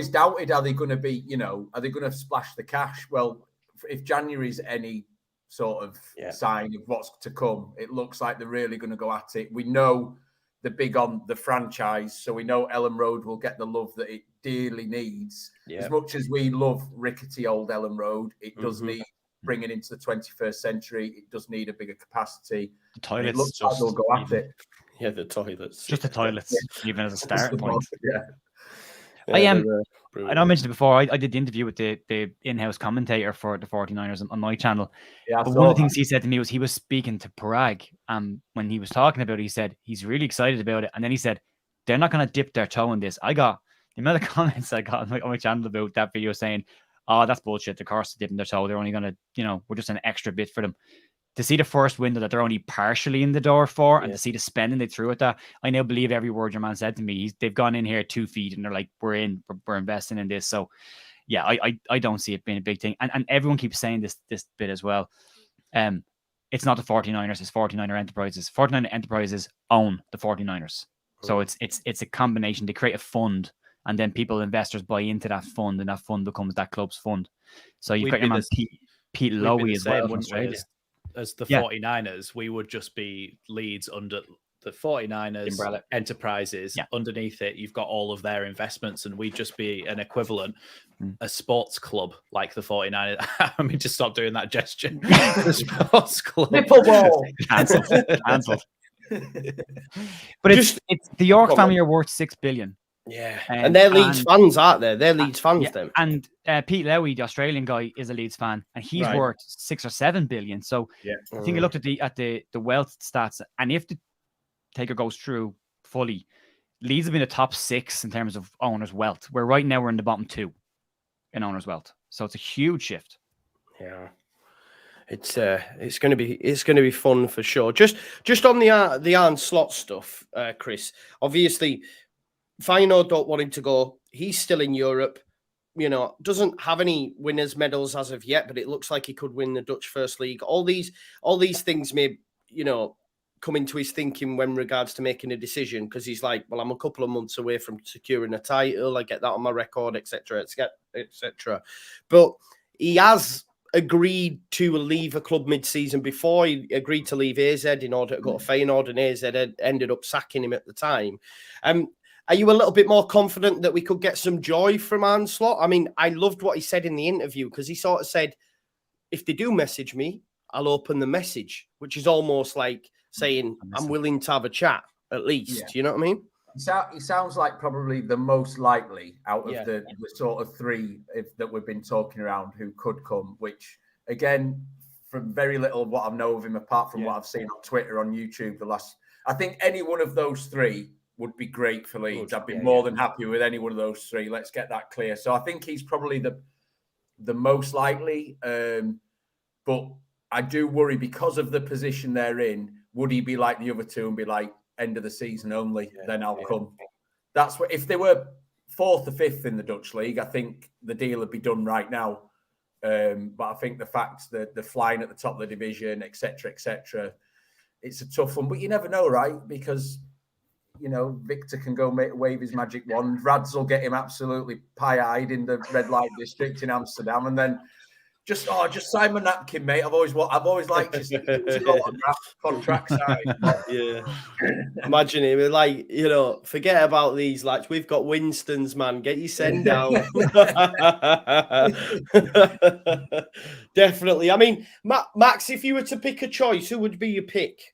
doubted, are they going to be, are they going to splash the cash? Well, if January's any sort of sign of what's to come, it looks like they're really going to go at it. We know they're big on the franchise, so we know Ellen Road will get the love that it dearly needs. As much as we love rickety old Ellen Road, it does need bringing into the 21st century. It does need a bigger capacity. The toilets, it looks like they'll go at it. Yeah, the toilets. Just the toilets, even as a starting point. I know I mentioned it before. I did the interview with the in-house commentator for the 49ers on my channel. But one of the things he said to me was he was speaking to Parag. When he was talking about it, he said he's really excited about it. And then he said, they're not going to dip their toe in this. I got the amount of comments I got on my channel about that video saying, that's bullshit. The course is dipping their toe. They're only going to, we're just an extra bit for them. To see the first window that they're only partially in the door for, and to see the spending they threw at that, I now believe every word your man said to me. They've gone in here 2 feet, and they're like, we're investing in this. So, yeah, I don't see it being a big thing. And everyone keeps saying this bit as well. It's not the 49ers, it's 49er Enterprises. 49er Enterprises own the 49ers. So it's a combination. They create a fund, and then investors buy into that fund, and that fund becomes that club's fund. So you've got your man Pete Lowy as well from Australia. As the 49ers, we would just be Leeds under the 49ers umbrella. Enterprises. Underneath it, you've got all of their investments, and we'd just be an equivalent, a sports club like the 49ers. I mean, just stop doing that gesture. The sports club. Nipple ball. Cancelled. But it's the York family are worth $6 billion. Yeah, and they're Leeds fans, aren't they? They're Leeds fans, them. And Pete Lowy, the Australian guy, is a Leeds fan, and he's worth $6 or $7 billion. So I think I looked at the wealth stats, and if the taker goes through fully, Leeds have been the top 6 in terms of owners' wealth. Where right now we're in the bottom 2 in owners' wealth. So it's a huge shift. Yeah. It's going to be fun for sure. Just on the Arne Slot stuff, Chris. Obviously, Feyenoord don't want him to go. He's still in Europe. Doesn't have any winners' medals as of yet, but it looks like he could win the Dutch First League. All these things may, come into his thinking when regards to making a decision, because he's like, well, I'm a couple of months away from securing a title. I get that on my record, etc., etc. But he has agreed to leave a club mid-season before. He agreed to leave AZ in order to go to Feyenoord, and AZ ended up sacking him at the time. Are you a little bit more confident that we could get some joy from Arne Slot? I mean, I loved what he said in the interview, because he sort of said, if they do message me, I'll open the message, which is almost like saying I'm willing to have a chat, at least. Yeah. You know what I mean? He sounds like probably the most likely out of the sort of 3 that we've been talking around who could come, which, again, from very little of what I know of him, apart from what I've seen on Twitter, on YouTube, I think any one of those 3 would be great for Leeds. I'd be more than happy with any one of those 3. Let's get that clear. So I think he's probably the most likely. But I do worry, because of the position they're in, would he be like the other 2 and be like, end of the season only, then I'll come. That's what, if they were 4th or 5th in the Dutch league, I think the deal would be done right now. But I think the fact that they're flying at the top of the division, etc., it's a tough one. But you never know, right? Because Victor can go wave his magic wand. Rads will get him absolutely pie-eyed in the red light district in Amsterdam, and then just sign my napkin, mate. I've always liked to see contract sign. Yeah, imagine it like forget about these lads. We've got Winston's, man. Get your send out. Definitely. I mean, Max, if you were to pick a choice, who would be your pick?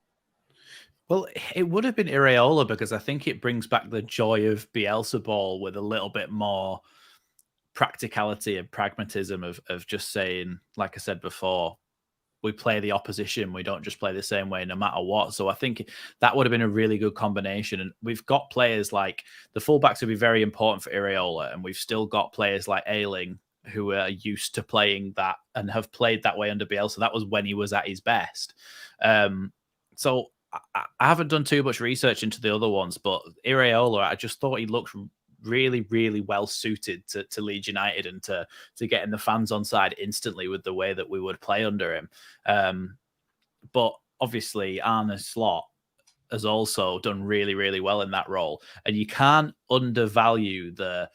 Well, it would have been Iraola, because I think it brings back the joy of Bielsa ball with a little bit more practicality and pragmatism of just saying, like I said before, we play the opposition. We don't just play the same way no matter what. So I think that would have been a really good combination. And we've got players like the fullbacks would be very important for Iraola. And we've still got players like Ayling who are used to playing that and have played that way under Bielsa. That was when he was at his best. So I haven't done too much research into the other ones, but Iraola, I just thought he looked really, really well suited to Leeds United and to getting the fans on side instantly with the way that we would play under him. But obviously, Arne Slot has also done really, really well in that role. And you can't undervalue the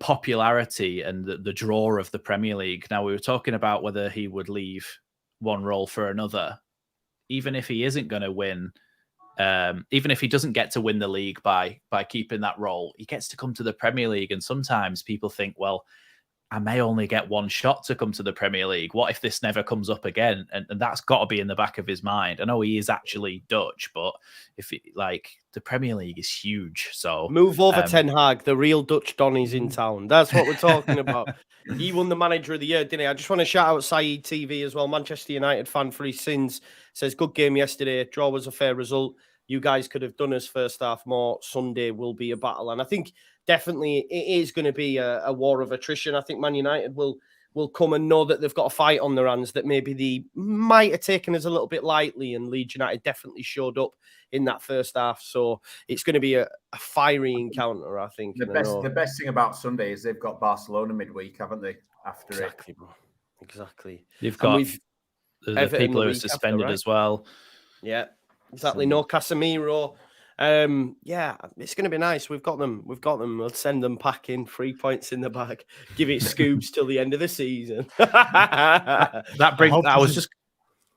popularity and the draw of the Premier League. Now, we were talking about whether he would leave one role for another. Even if he isn't going to win, even if he doesn't get to win the league by keeping that role, he gets to come to the Premier League. And sometimes people think, well, I may only get one shot to come to the Premier League. What if this never comes up again? And that's got to be in the back of his mind. I know he is actually Dutch, but if the Premier League is huge, so move over Ten Hag. The real Dutch Don is in town. That's what we're talking about. He won the Manager of the Year, didn't he? I just want to shout out Saeed TV as well. Manchester United fan for his sins says, good game yesterday. Draw was a fair result. You guys could have done us first half more. Sunday will be a battle. And I think definitely it is going to be a war of attrition. I think Man United will come and know that they've got a fight on their hands that maybe they might have taken us a little bit lightly, and Leeds United definitely showed up in that first half. So it's going to be a fiery encounter, I think. The best thing about Sunday is they've got Barcelona midweek, haven't they? Exactly, bro. Exactly. You've got the people who are suspended after, right? As well. Yeah, exactly. No Casemiro. Yeah, it's going to be nice. We've got them. We'll send them packing. 3 points in the bag. Give it scoops till the end of the season. That brings.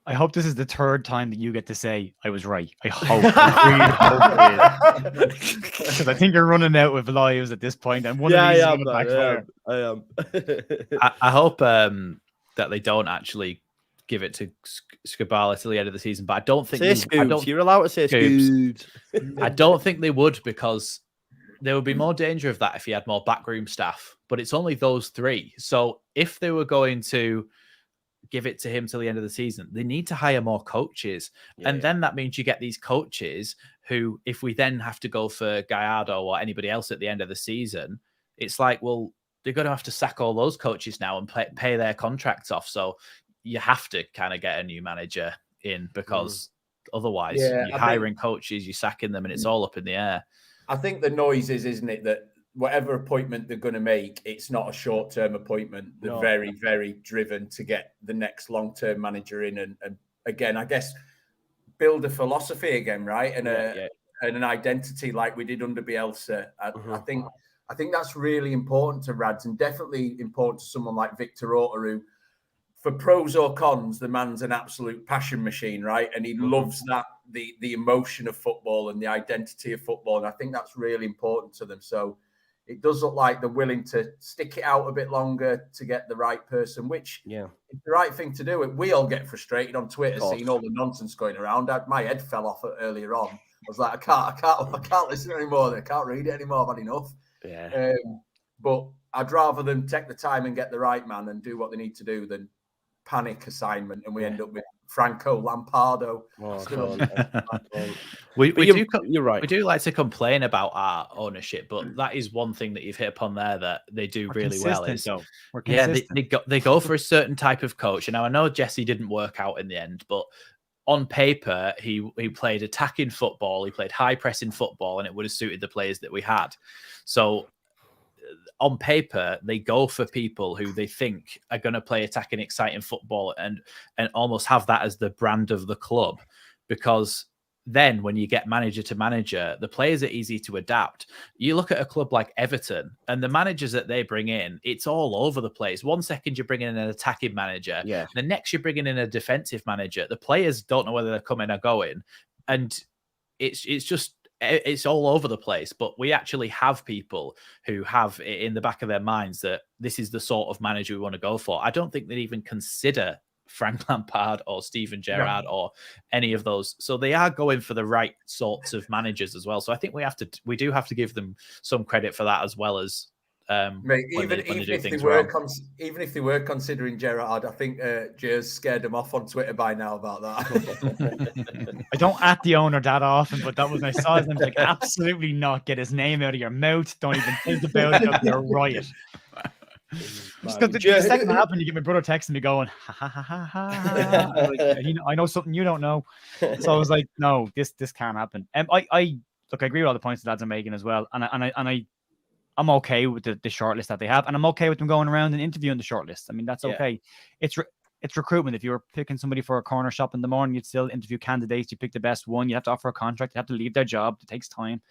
I hope this is the third time that you get to say I was right. I hope. I really hope it is. Because I think you're running out with lives at this point. And I am. I hope that they don't actually give it to Skubala till the end of the season, but I don't think you're allowed to say scoops. I don't think they would, because there would be more danger of that if he had more backroom staff. But it's only those three. So if they were going to give it to him till the end of the season, they need to hire more coaches. And then that means you get these coaches who, if we then have to go for Gallardo or anybody else at the end of the season, it's like, well, they're going to have to sack all those coaches now and pay their contracts off. So you have to kind of get a new manager in, because otherwise you're hiring coaches, you're sacking them, and it's all up in the air. I think the noise is, isn't it, that whatever appointment they're going to make, it's not a short-term appointment. They're very, very driven to get the next long-term manager in, and again, I guess, build a philosophy again, right? And an identity like we did under Bielsa. I think that's really important to Rads, and definitely important to someone like Victor Orta, who, for pros or cons, the man's an absolute passion machine, right? And he loves that, the emotion of football and the identity of football. And I think that's really important to them. So it does look like they're willing to stick it out a bit longer to get the right person, which is the right thing to do. We all get frustrated on Twitter seeing all the nonsense going around. My head fell off earlier on. I was like, I can't listen anymore. I can't read it anymore. I've had enough. Yeah. But I'd rather them take the time and get the right man and do what they need to do than panic assignment, and we end up with Franco Lampardo. You're right. We do like to complain about our ownership, but that is one thing that you've hit upon there that they do really well. They go for a certain type of coach. And now I know Jesse didn't work out in the end, but on paper he played attacking football, he played high pressing football, and it would have suited the players that we had. So on paper, they go for people who they think are going to play attacking, exciting football and almost have that as the brand of the club. Because then when you get manager to manager, the players are easy to adapt. You look at a club like Everton and the managers that they bring in, it's all over the place. 1 second you're bringing in an attacking manager. The next you're bringing in a defensive manager. The players don't know whether they're coming or going. And it's all over the place, but we actually have people who have it in the back of their minds that this is the sort of manager we want to go for. I don't think they'd even consider Frank Lampard or Steven Gerrard or any of those. So they are going for the right sorts of managers as well. So I think we do have to give them some credit for that, as well as Mate, when even they do if they things were wrong. even if they were considering Gerrard, I think Jers scared them off on Twitter by now about that. I don't at the owner that often, but that was when I saw his name. I was like, absolutely not. Get his name out of your mouth. Don't even think about it. You'll be a riot. Just because the second happened, you get my brother texting me going, ha ha ha ha ha. I know something you don't know. So I was like, no, this can't happen. I agree with all the points the lads are making as well, and I'm okay with the shortlist that they have, and I'm okay with them going around and interviewing the shortlist. I mean, that's okay. It's recruitment. If you were picking somebody for a corner shop in the morning, you'd still interview candidates. You pick the best one. You have to offer a contract. You have to leave their job. It takes time.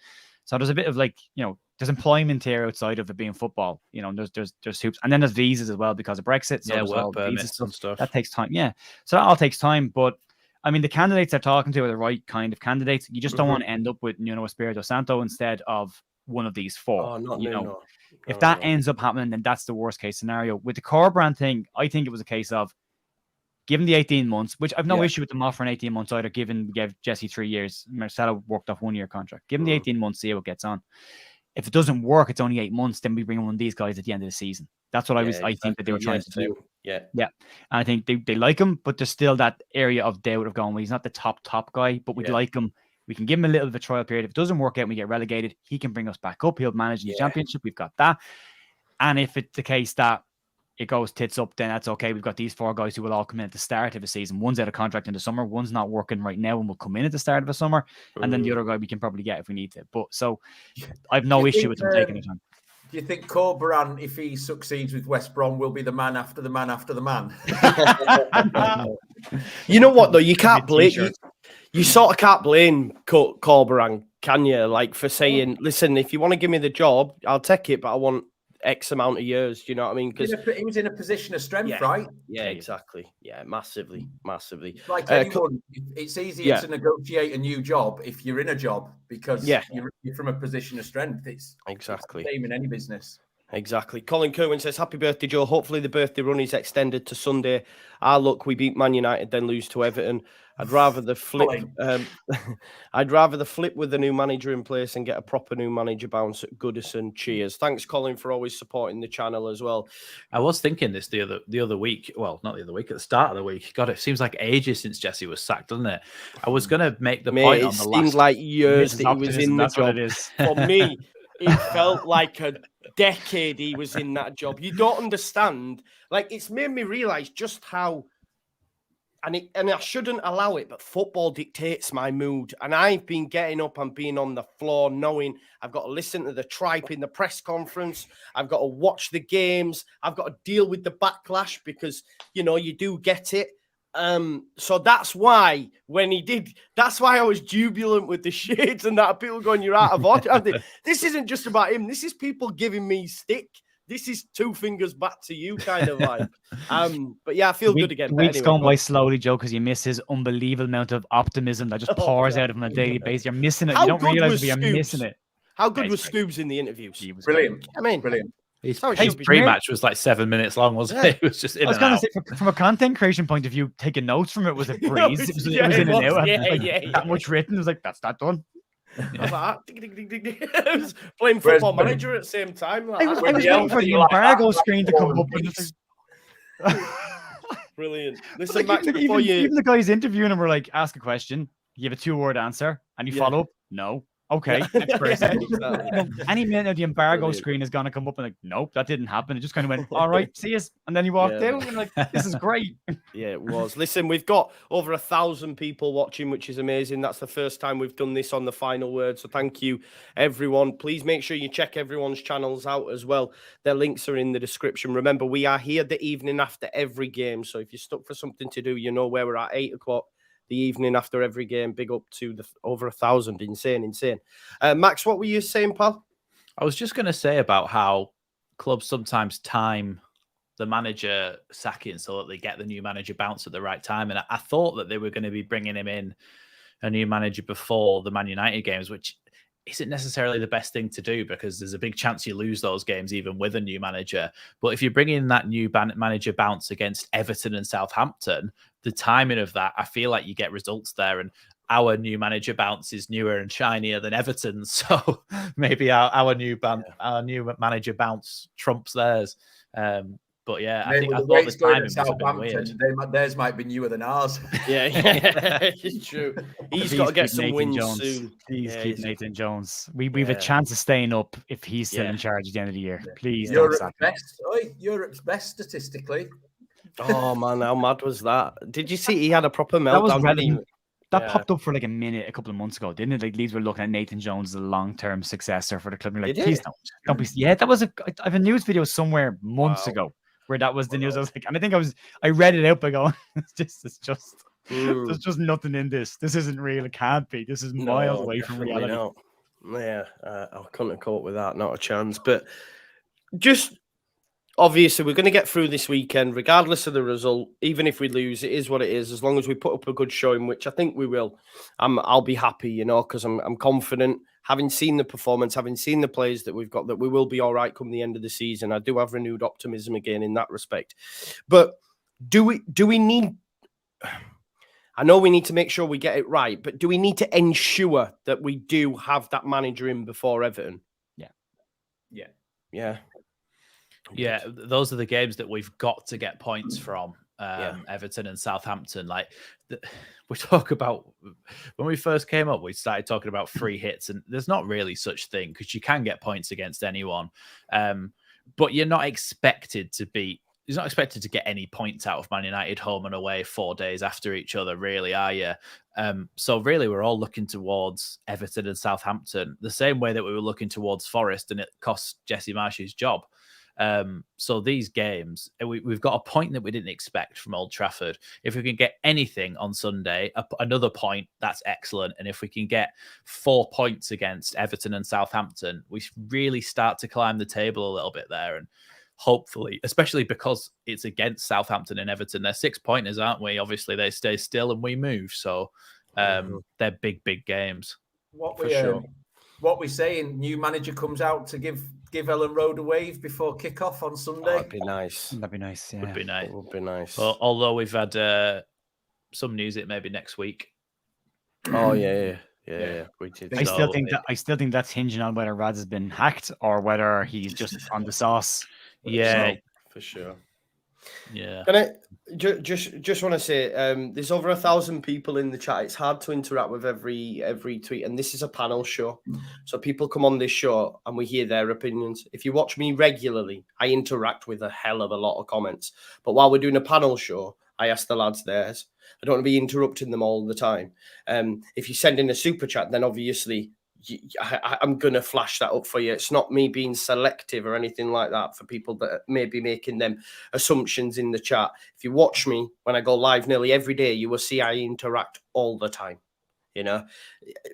So there's a bit of there's employment here outside of it being football. There's hoops, and then there's visas as well because of Brexit. So work permits and stuff. That takes time. Yeah, so that all takes time. But I mean, the candidates they're talking to are the right kind of candidates. You just don't want to end up with Nuno Espirito Santo instead of one of these four. If that ends up happening, then that's the worst case scenario. With the Corbrand thing, I think it was a case of give him the 18 months, which I've no issue with them offering 18 months either, given we gave Jesse 3 years. Marcelo worked off 1 year contract. Give him the 18 months, see how it gets on. If it doesn't work, it's only 8 months, then we bring one of these guys at the end of the season. That's what I think that they were trying to do. Yeah. And I think they like him, but there's still that area of doubt of going, well, he's not the top guy, but we'd like him. We can give him a little bit of a trial period. If it doesn't work out and we get relegated, he can bring us back up. He'll manage the championship. We've got that. And if it's the case that it goes tits up, then that's okay. We've got these 4 guys who will all come in at the start of the season. One's out of contract in the summer. One's not working right now and will come in at the start of the summer. And then the other guy we can probably get if we need to. But so I have no issue with them taking the time. Do you think Corberan, if he succeeds with West Brom, will be the man after the man after the man? You know what, though? You can't blame... You sort of can't blame Corberan, can you? Like, for saying, listen, if you want to give me the job, I'll take it, but I want X amount of years. Do you know what I mean? Because he was in a position of strength, right? Yeah, exactly. Yeah, massively. Like anyone, it's easier to negotiate a new job if you're in a job because you're from a position of strength. It's exactly the same in any business. Exactly. Colin Kerwin says, happy birthday, Joe. Hopefully the birthday run is extended to Sunday. Look, we beat Man United, then lose to Everton. I'd rather the flip. I'd rather the flip with the new manager in place and get a proper new manager bounce at Goodison. Cheers. Thanks, Colin, for always supporting the channel as well. I was thinking this the other week. Well, not the other week, at the start of the week. God, it seems like ages since Jesse was sacked, doesn't it? I was going to make the point on the last. It seemed like years that he was in the job. For me, it felt like a decade he was in that job. You don't understand. Like, it's made me realize just how. And I shouldn't allow it, but football dictates my mood. And I've been getting up and being on the floor knowing I've got to listen to the tripe in the press conference. I've got to watch the games. I've got to deal with the backlash because, you do get it. So that's why that's why I was jubilant with the shades and that people going, you're out of order. This isn't just about him. This is people giving me stick. This is 2 fingers back to you kind of vibe. But yeah, I feel good again. Weeks gone by slowly, Joe, because you miss his unbelievable amount of optimism that just pours out of him on a daily basis. You're missing it. You don't realize you're missing it. How good was Scoobs in the interviews? He was brilliant. I mean, brilliant. His pre-match was like 7 minutes long, wasn't it? It was just in and out. I was going to say, from a content creation point of view, taking notes from it was a breeze. It was in and out. That much written. It was like, that's that done. I was playing Football Manager at the same time. I was waiting for the embargo screen to come up. Brilliant. Listen, Max, even the guys interviewing him were like, ask a question, give a 2-word answer, and you follow up, no. Okay, next person. Any minute the embargo screen is going to come up and like, nope, that didn't happen. It just kind of went, all right, see us. And then he walked out and like, this is great. Yeah, it was. Listen, we've got over 1,000 people watching, which is amazing. That's the first time we've done this on The Final Word. So thank you, everyone. Please make sure you check everyone's channels out as well. Their links are in the description. Remember, we are here the evening after every game. So if you're stuck for something to do, you know where we're at, 8 o'clock. The evening after every game. Big up to the over 1,000. Insane. Max, what were you saying, pal? I was just going to say about how clubs sometimes time the manager sacking so that they get the new manager bounce at the right time. And I thought that they were going to be bringing him in, a new manager, before the Man United games, which isn't necessarily the best thing to do because there's a big chance you lose those games even with a new manager. But if you bring in that new manager bounce against Everton and Southampton, the timing of that, I feel like you get results there. And our new manager bounce is newer and shinier than Everton's, so maybe our new manager bounce trumps theirs. But yeah, I thought the timing was a bit weird. Theirs might be newer than ours. Yeah, it's true. He's got to get some wins soon. Please keep Nathan Jones. We've a chance of staying up if he's still in charge at the end of the year. Please don't sack him. Europe's best statistically. Oh man, how mad was that? Did you see he had a proper meltdown? That popped up for like a minute a couple of months ago, didn't it? Like Leeds were looking at Nathan Jones as a long-term successor for the club. You're like, please don't be. Yeah, that was I have a news video somewhere months ago where that was the news. I was like, and I think I read it out by going, there's just nothing in this. This isn't real. It can't be. This is miles away from reality. Not. Yeah, I couldn't have caught with that. Not a chance. But just obviously, we're going to get through this weekend, regardless of the result. Even if we lose, it is what it is. As long as we put up a good showing, which I think we will, I'll be happy, because I'm confident. Having seen the performance, having seen the players that we've got, that we will be all right come the end of the season. I do have renewed optimism again in that respect. But do we need? I know we need to make sure we get it right, but do we need to ensure that we do have that manager in before Everton? Yeah. Yeah, those are the games that we've got to get points from. Everton and Southampton. We talk about when we first came up, we started talking about free hits, and there's not really such thing because you can get points against anyone, but you're not expected to beat. He's not expected to get any points out of Man United home and away 4 days after each other, really, are you? So really, we're all looking towards Everton and Southampton the same way that we were looking towards Forest, and it cost Jesse Marsh's job. So these games, we've got a point that we didn't expect from Old Trafford. If we can get anything on Sunday, another point, that's excellent. And if we can get 4 points against Everton and Southampton, we really start to climb the table a little bit there. And hopefully, especially because it's against Southampton and Everton, they're 6-pointers, aren't we? Obviously, they stay still and we move. So they're big games. What we're saying, new manager comes out to give Ellen Road a wave before kick-off on Sunday. That'd be nice. That'd be nice. Yeah. Would be nice. It would be nice. Well, although we've had some news, it may be next week. Oh yeah. We did. I still think that's hinging on whether Rads has been hacked or whether he's just on the sauce. Yeah, for sure. Yeah. Can I just want to say, there's over 1,000 people in the chat. It's hard to interact with every tweet, and this is a panel show, so people come on this show and we hear their opinions. If you watch me regularly, I interact with a hell of a lot of comments. But while we're doing a panel show, I ask the lads theirs. I don't want to be interrupting them all the time. If you send in a super chat, then obviously I'm going to flash that up for you. It's not me being selective or anything like that for people that may be making them assumptions in the chat. If you watch me when I go live nearly every day, you will see I interact all the time.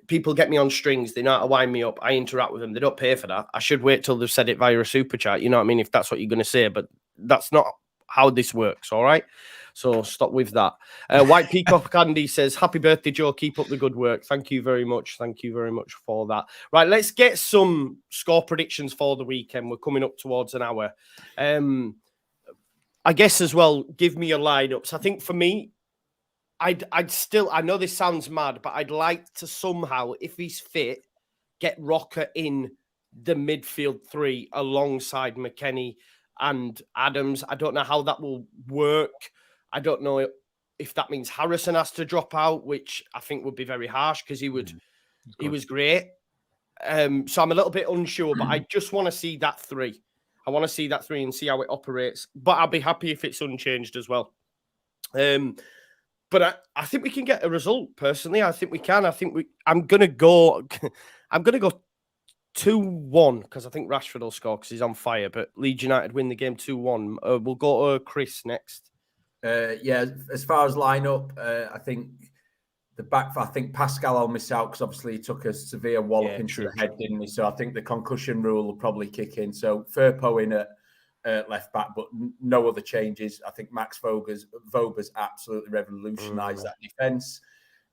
People get me on strings. They know how to wind me up. I interact with them. They don't pay for that. I should wait till they've said it via a super chat. You know what I mean? If that's what you're going to say, but that's not how this works. All right. So stop with that. White Peacock Candy says, happy birthday, Joe. Keep up the good work. Thank you very much. Thank you very much for that. Right, let's get some score predictions for the weekend. We're coming up towards an hour. I guess as well, give me your lineups. I think for me, I'd still, I know this sounds mad, but I'd like to somehow, if he's fit, get Rocker in the midfield three alongside McKennie and Adams. I don't know how that will work. I don't know if that means Harrison has to drop out, which I think would be very harsh because he was great. So I'm a little bit unsure, but I just want to see that three. I want to see that three and see how it operates. But I'll be happy if it's unchanged as well. But I think we can get a result. Personally, I think we can. I'm gonna go 2-1 because I think Rashford will score because he's on fire. But Leeds United win the game 2-1. We'll go to Chris next. As far as lineup, I think the back. I think Pascal will miss out because obviously he took a severe wallop into the head, didn't he? So I think the concussion rule will probably kick in. So Firpo in at left back, but no other changes. I think Max Voger's absolutely revolutionised that defence.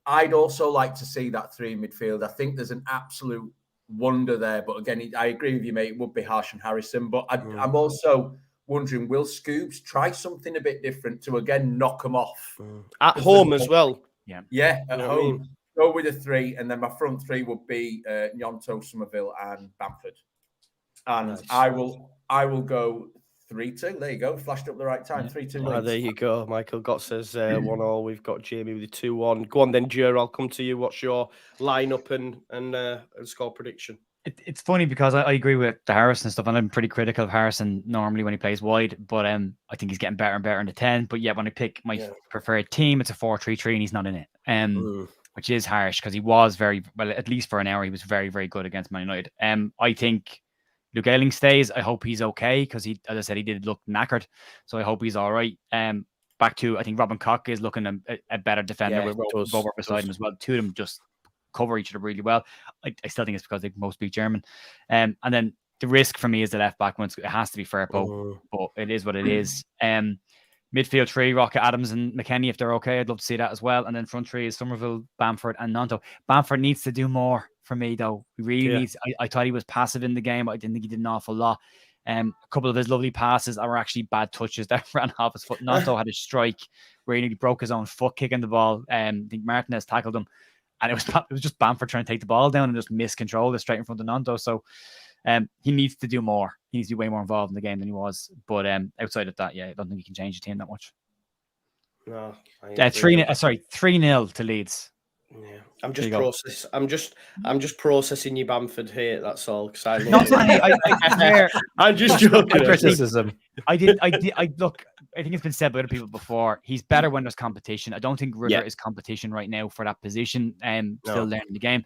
I'd also like to see that three midfield. I think there's an absolute wonder there, but again, I agree with you, mate. It would be harsh on Harrison, but I'm also wondering, will Scoobs try something a bit different to again knock them off at home as well? Yeah, at home. Go with a 3, and then my front 3 would be Gnonto, Somerville, and Bamford. And Nice. I will go 3-2. There you go. Flashed up the right time. 3-2. There you go. Michael Gott says 1-1. We've got Jamie with a 2-1. Go on then, Jer. I'll come to you. What's your lineup and score prediction? It's funny because I agree with the Harrison stuff, and I'm pretty critical of Harrison normally when he plays wide, but I think he's getting better and better in the 10. But yeah, when I pick my preferred team, it's a 4-3-3, and he's not in it. Which is harsh because he was very well, at least for an hour, he was very, very good against Man United. I think Luke Ayling stays. I hope he's okay because he, as I said, he did look knackered. So I hope he's all right. Back to, I think Robin Koch is looking a better defender with Rover beside him as well. Two of them just cover each other really well. I still think it's because they both speak German. And then the risk for me is the left back one. It has to be Firpo, but it is what it is. Midfield 3, Rocket, Adams, and McKennie, if they're okay. I'd love to see that as well. And then front 3 is Somerville, Bamford, and Gnonto. Bamford needs to do more for me, though. He really needs. I thought he was passive in the game, but I didn't think he did an awful lot. A couple of his lovely passes are actually bad touches that ran off his foot. Gnonto had a strike where he nearly broke his own foot kicking the ball. I think Martinez tackled him, and it was just Bamford trying to take the ball down and just miscontrol it straight in front of Gnonto. So he needs to do more. He needs to be way more involved in the game than he was. But outside of that, I don't think he can change the team that much. No, 3-0 to Leeds. Yeah, I'm just processing your Bamford hate. That's all. Because I'm just joking. Criticism. I look. I think it's been said by other people before. He's better when there's competition. I don't think River is competition right now for that position. Still learning the game.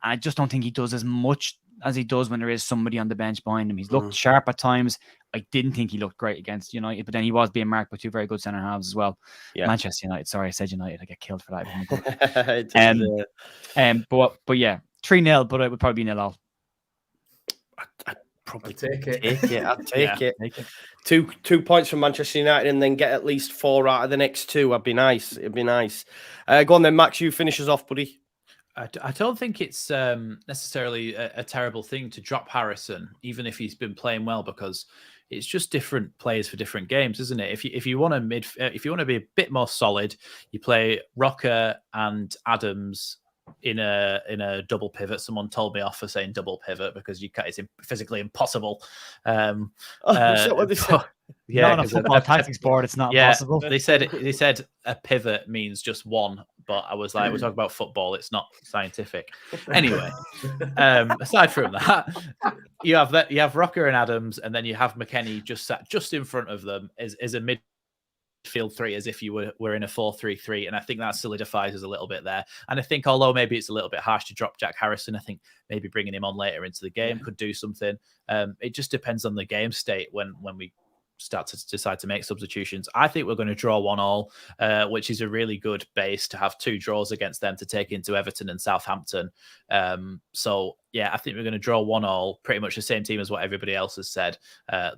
I just don't think he does as much as he does when there is somebody on the bench behind him. He's looked sharp at times. I didn't think he looked great against United, but then he was being marked by 2 very good centre halves as well. Yeah. Manchester United. Sorry, I said United. I get killed for that. But yeah, 3-0, but it would probably be 0-0. I'd probably take it. I'd take it. 2 points from Manchester United and then get at least 4 out of the next 2. That'd be nice. It'd be nice. Go on then, Max. You finish us off, buddy. I don't think it's necessarily a terrible thing to drop Harrison, even if he's been playing well, because it's just different players for different games, isn't it? If you want to be a bit more solid, you play Rocker and Adams in a double pivot. Someone told me off for saying double pivot because it's physically impossible. Is that what they said? Yeah, on a football tactics board, it's not possible. They said a pivot means just one, but I was like, we're talking about football, it's not scientific. Anyway, aside from that, you have Rocker and Adams, and then you have McKennie just sat just in front of them as a midfield 3, as if you were in a 4-3-3, and I think that solidifies us a little bit there. And I think, although maybe it's a little bit harsh to drop Jack Harrison, I think maybe bringing him on later into the game could do something. It just depends on the game state when we start to decide to make substitutions. I think we're going to draw 1-1, which is a really good base to have 2 draws against them to take into Everton and Southampton. So yeah, I think we're going to draw 1-1, pretty much the same team as what everybody else has said.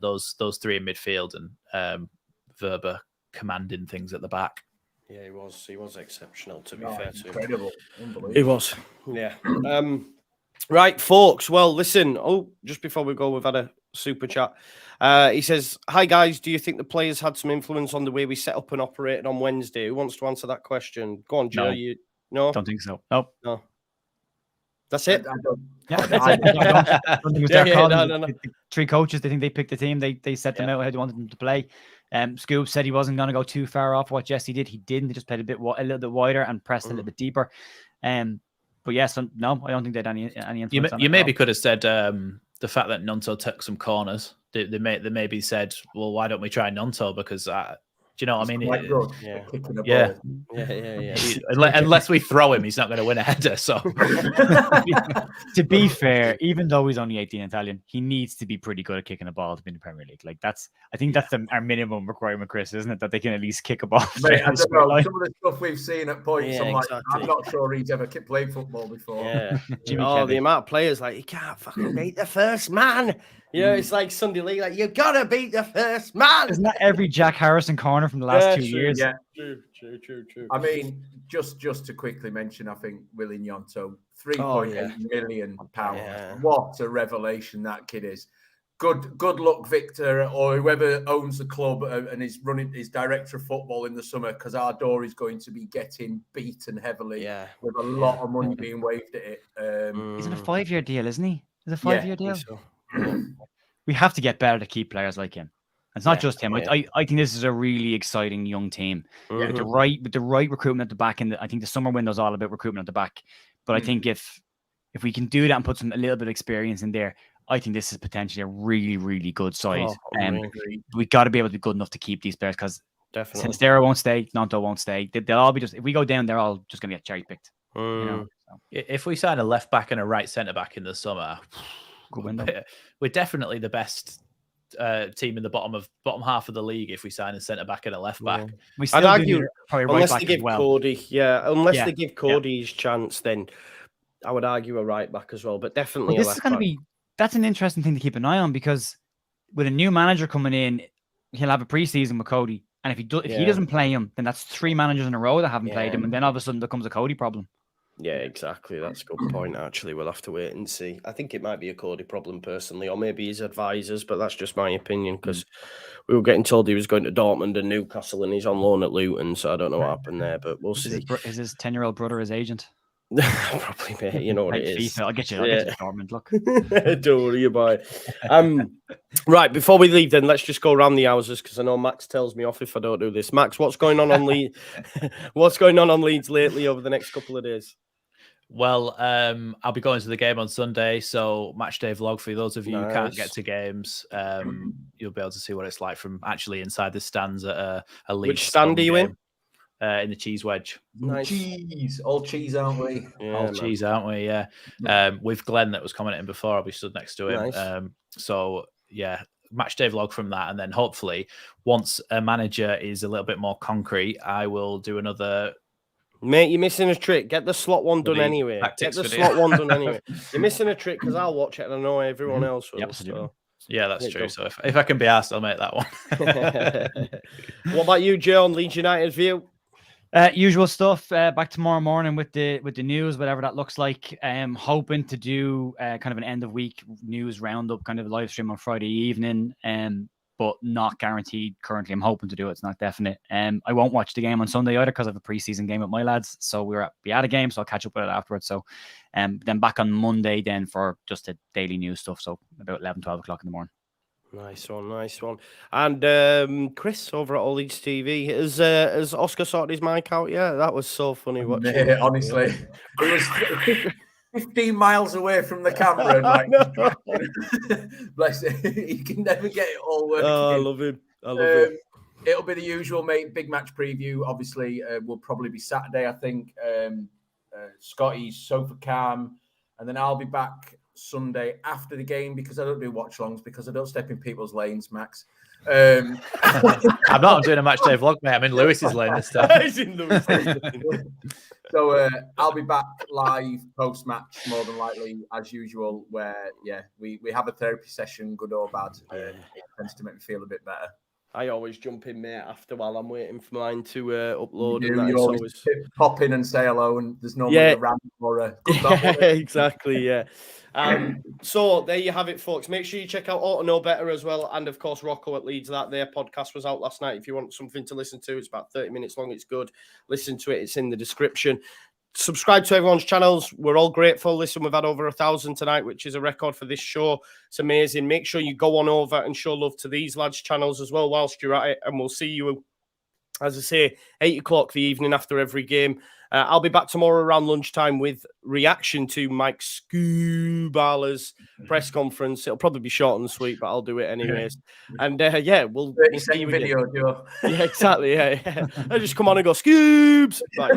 Those 3 in midfield and Verba commanding things at the back. Yeah, he was exceptional, to be fair to him. Incredible. He was. Yeah. Right, folks. Well, listen. Just before we go, we've had a super chat. He says, "Hi guys, do you think the players had some influence on the way we set up and operated on Wednesday? Who wants to answer that question? Go on, Joe. No. You no? Don't think so. Nope. No. That's it. I don't think it was their call. No. The 3 coaches, they think they picked the team. They set them out how they wanted them to play. Scoop said he wasn't going to go too far off what Jesse did. He didn't. They just played a little bit wider and pressed a little bit deeper. But yes, no, I don't think they had any influence. You maybe could have said the fact that Gnonto took some corners. They maybe said, well, why don't we try Gnonto? Because do you know what I mean? Yeah. Unless we throw him, he's not going to win a header. So, to be fair, even though he's only 18 Italian, he needs to be pretty good at kicking a ball to be in the Premier League. Like I think that's our minimum requirement, Chris, isn't it? That they can at least kick a ball. Mate, I don't know. Some of the stuff we've seen at points, I'm not sure he's ever played football before. Yeah. The amount of players he can't fucking beat the first man. It's like Sunday League. Like, you gotta beat the first man. Isn't that every Jack Harrison corner from the last 2 years? Yeah, true. I mean, just to quickly mention, I think Willie Gnonto, £3.8 million. Yeah. What a revelation that kid is. good luck, Victor, or whoever owns the club and is running his director of football in the summer, because our door is going to be getting beaten heavily with a lot of money being waved at it. He's in a 5-year deal, isn't he? Is a 5-year deal? So. We have to get better to keep players like him. It's not just him. I think this is a really exciting young team with the right recruitment at the back. And I think the summer window's all about recruitment at the back. But I think if we can do that and put a little bit of experience in there, I think this is potentially a really, really good side. We got to be able to be good enough to keep these players, because Sinistera won't stay, Nanto won't stay. They'll all be if we go down, they're all just going to get cherry picked. You know? So. If we sign a left back and a right centre back in the summer, good window. We're definitely the best team in the bottom half of the league if we sign a centre back and a left back. I'd argue unless they give Cody, they give Cody his chance, then I would argue a right back as well. But definitely, this is going to be. That's an interesting thing to keep an eye on, because with a new manager coming in, he'll have a preseason with Cody, and if he doesn't play him, then that's 3 managers in a row that haven't played him, and then all of a sudden becomes a Cody problem. Yeah, exactly. That's a good point. Actually, we'll have to wait and see. I think it might be a Cody problem personally, or maybe his advisors, but that's just my opinion, because we were getting told he was going to Dortmund and Newcastle, and he's on loan at Luton, so I don't know what happened there, but we'll see. Is his 10-year-old brother his agent? Probably, mate. You know what it is. FIFA. I'll get you Dortmund. Look, don't worry about it. Right, before we leave, then let's just go around the houses, because I know Max tells me off if I don't do this. Max, what's going on Leeds? What's going on Leeds lately over the next couple of days? Well, I'll be going to the game on Sunday, so match day vlog for those of you who can't get to games. You'll be able to see what it's like from actually inside the stands at a Leeds. Which stand are you in? In the cheese wedge. Nice. All cheese, aren't we? All cheese, aren't we? Yeah. With Glenn that was commenting before, I'll be stood next to him. Nice. So yeah, match day vlog from that, and then hopefully once a manager is a little bit more concrete, I will do another. Mate, you're missing a trick. Get the slot one done anyway. Get the slot one done anyway. You're missing a trick, because I'll watch it and I know everyone else will. So. Yeah, that's true. So if I can be asked, I'll make that one. What about you, Joe, on Leeds United view? Usual stuff. Back tomorrow morning with the news, whatever that looks like. Hoping to do kind of an end of week news roundup, kind of live stream on Friday evening. But not guaranteed currently. I'm hoping to do it. It's not definite. I won't watch the game on Sunday either, because I have a preseason game with my lads. So we'll be at a game, so I'll catch up with it afterwards. So then back on Monday then for just the daily news stuff. So about 11, 12 o'clock in the morning. Nice one. And Chris over at All Leeds TV, has Oscar sorted his mic out? Yeah, that was so funny watching. Yeah, honestly, it was 15 miles away from the camera. Like, bless him, he can never get it all working. Oh, I love him. It'll be the usual, mate. Big match preview. Obviously, will probably be Saturday, I think. Scotty's sofa cam, and then I'll be back Sunday after the game, because I don't do watch longs, because I don't step in people's lanes, Max. I'm not doing a match day vlog, mate. I'm in Lewis's lane this time. He's in Lewis's lane. So I'll be back live post match, more than likely, as usual, where we have a therapy session, good or bad. It tends to make me feel a bit better. I always jump in, mate, after while I'm waiting for mine to upload. You always pop in and say hello, and there's no a rant or a good exactly, yeah. So there you have it, folks. Make sure you check out Auto Know Better as well, and of course Rocco at Leeds. Their podcast was out last night. If you want something to listen to, it's about 30 minutes long. It's good. Listen to it. It's in the description. Subscribe to everyone's channels. We're all grateful. Listen, we've had over 1,000 tonight, which is a record for this show. It's amazing. Make sure you go on over and show love to these lads' channels as well whilst you're at it. And we'll see you, as I say, 8 o'clock the evening after every game. I'll be back tomorrow around lunchtime with reaction to Mike Scubala's press conference. It'll probably be short and sweet, but I'll do it anyways. And we'll see you video, Joe. Yeah, exactly. Yeah. I just come on and go, Scoobs. Bye.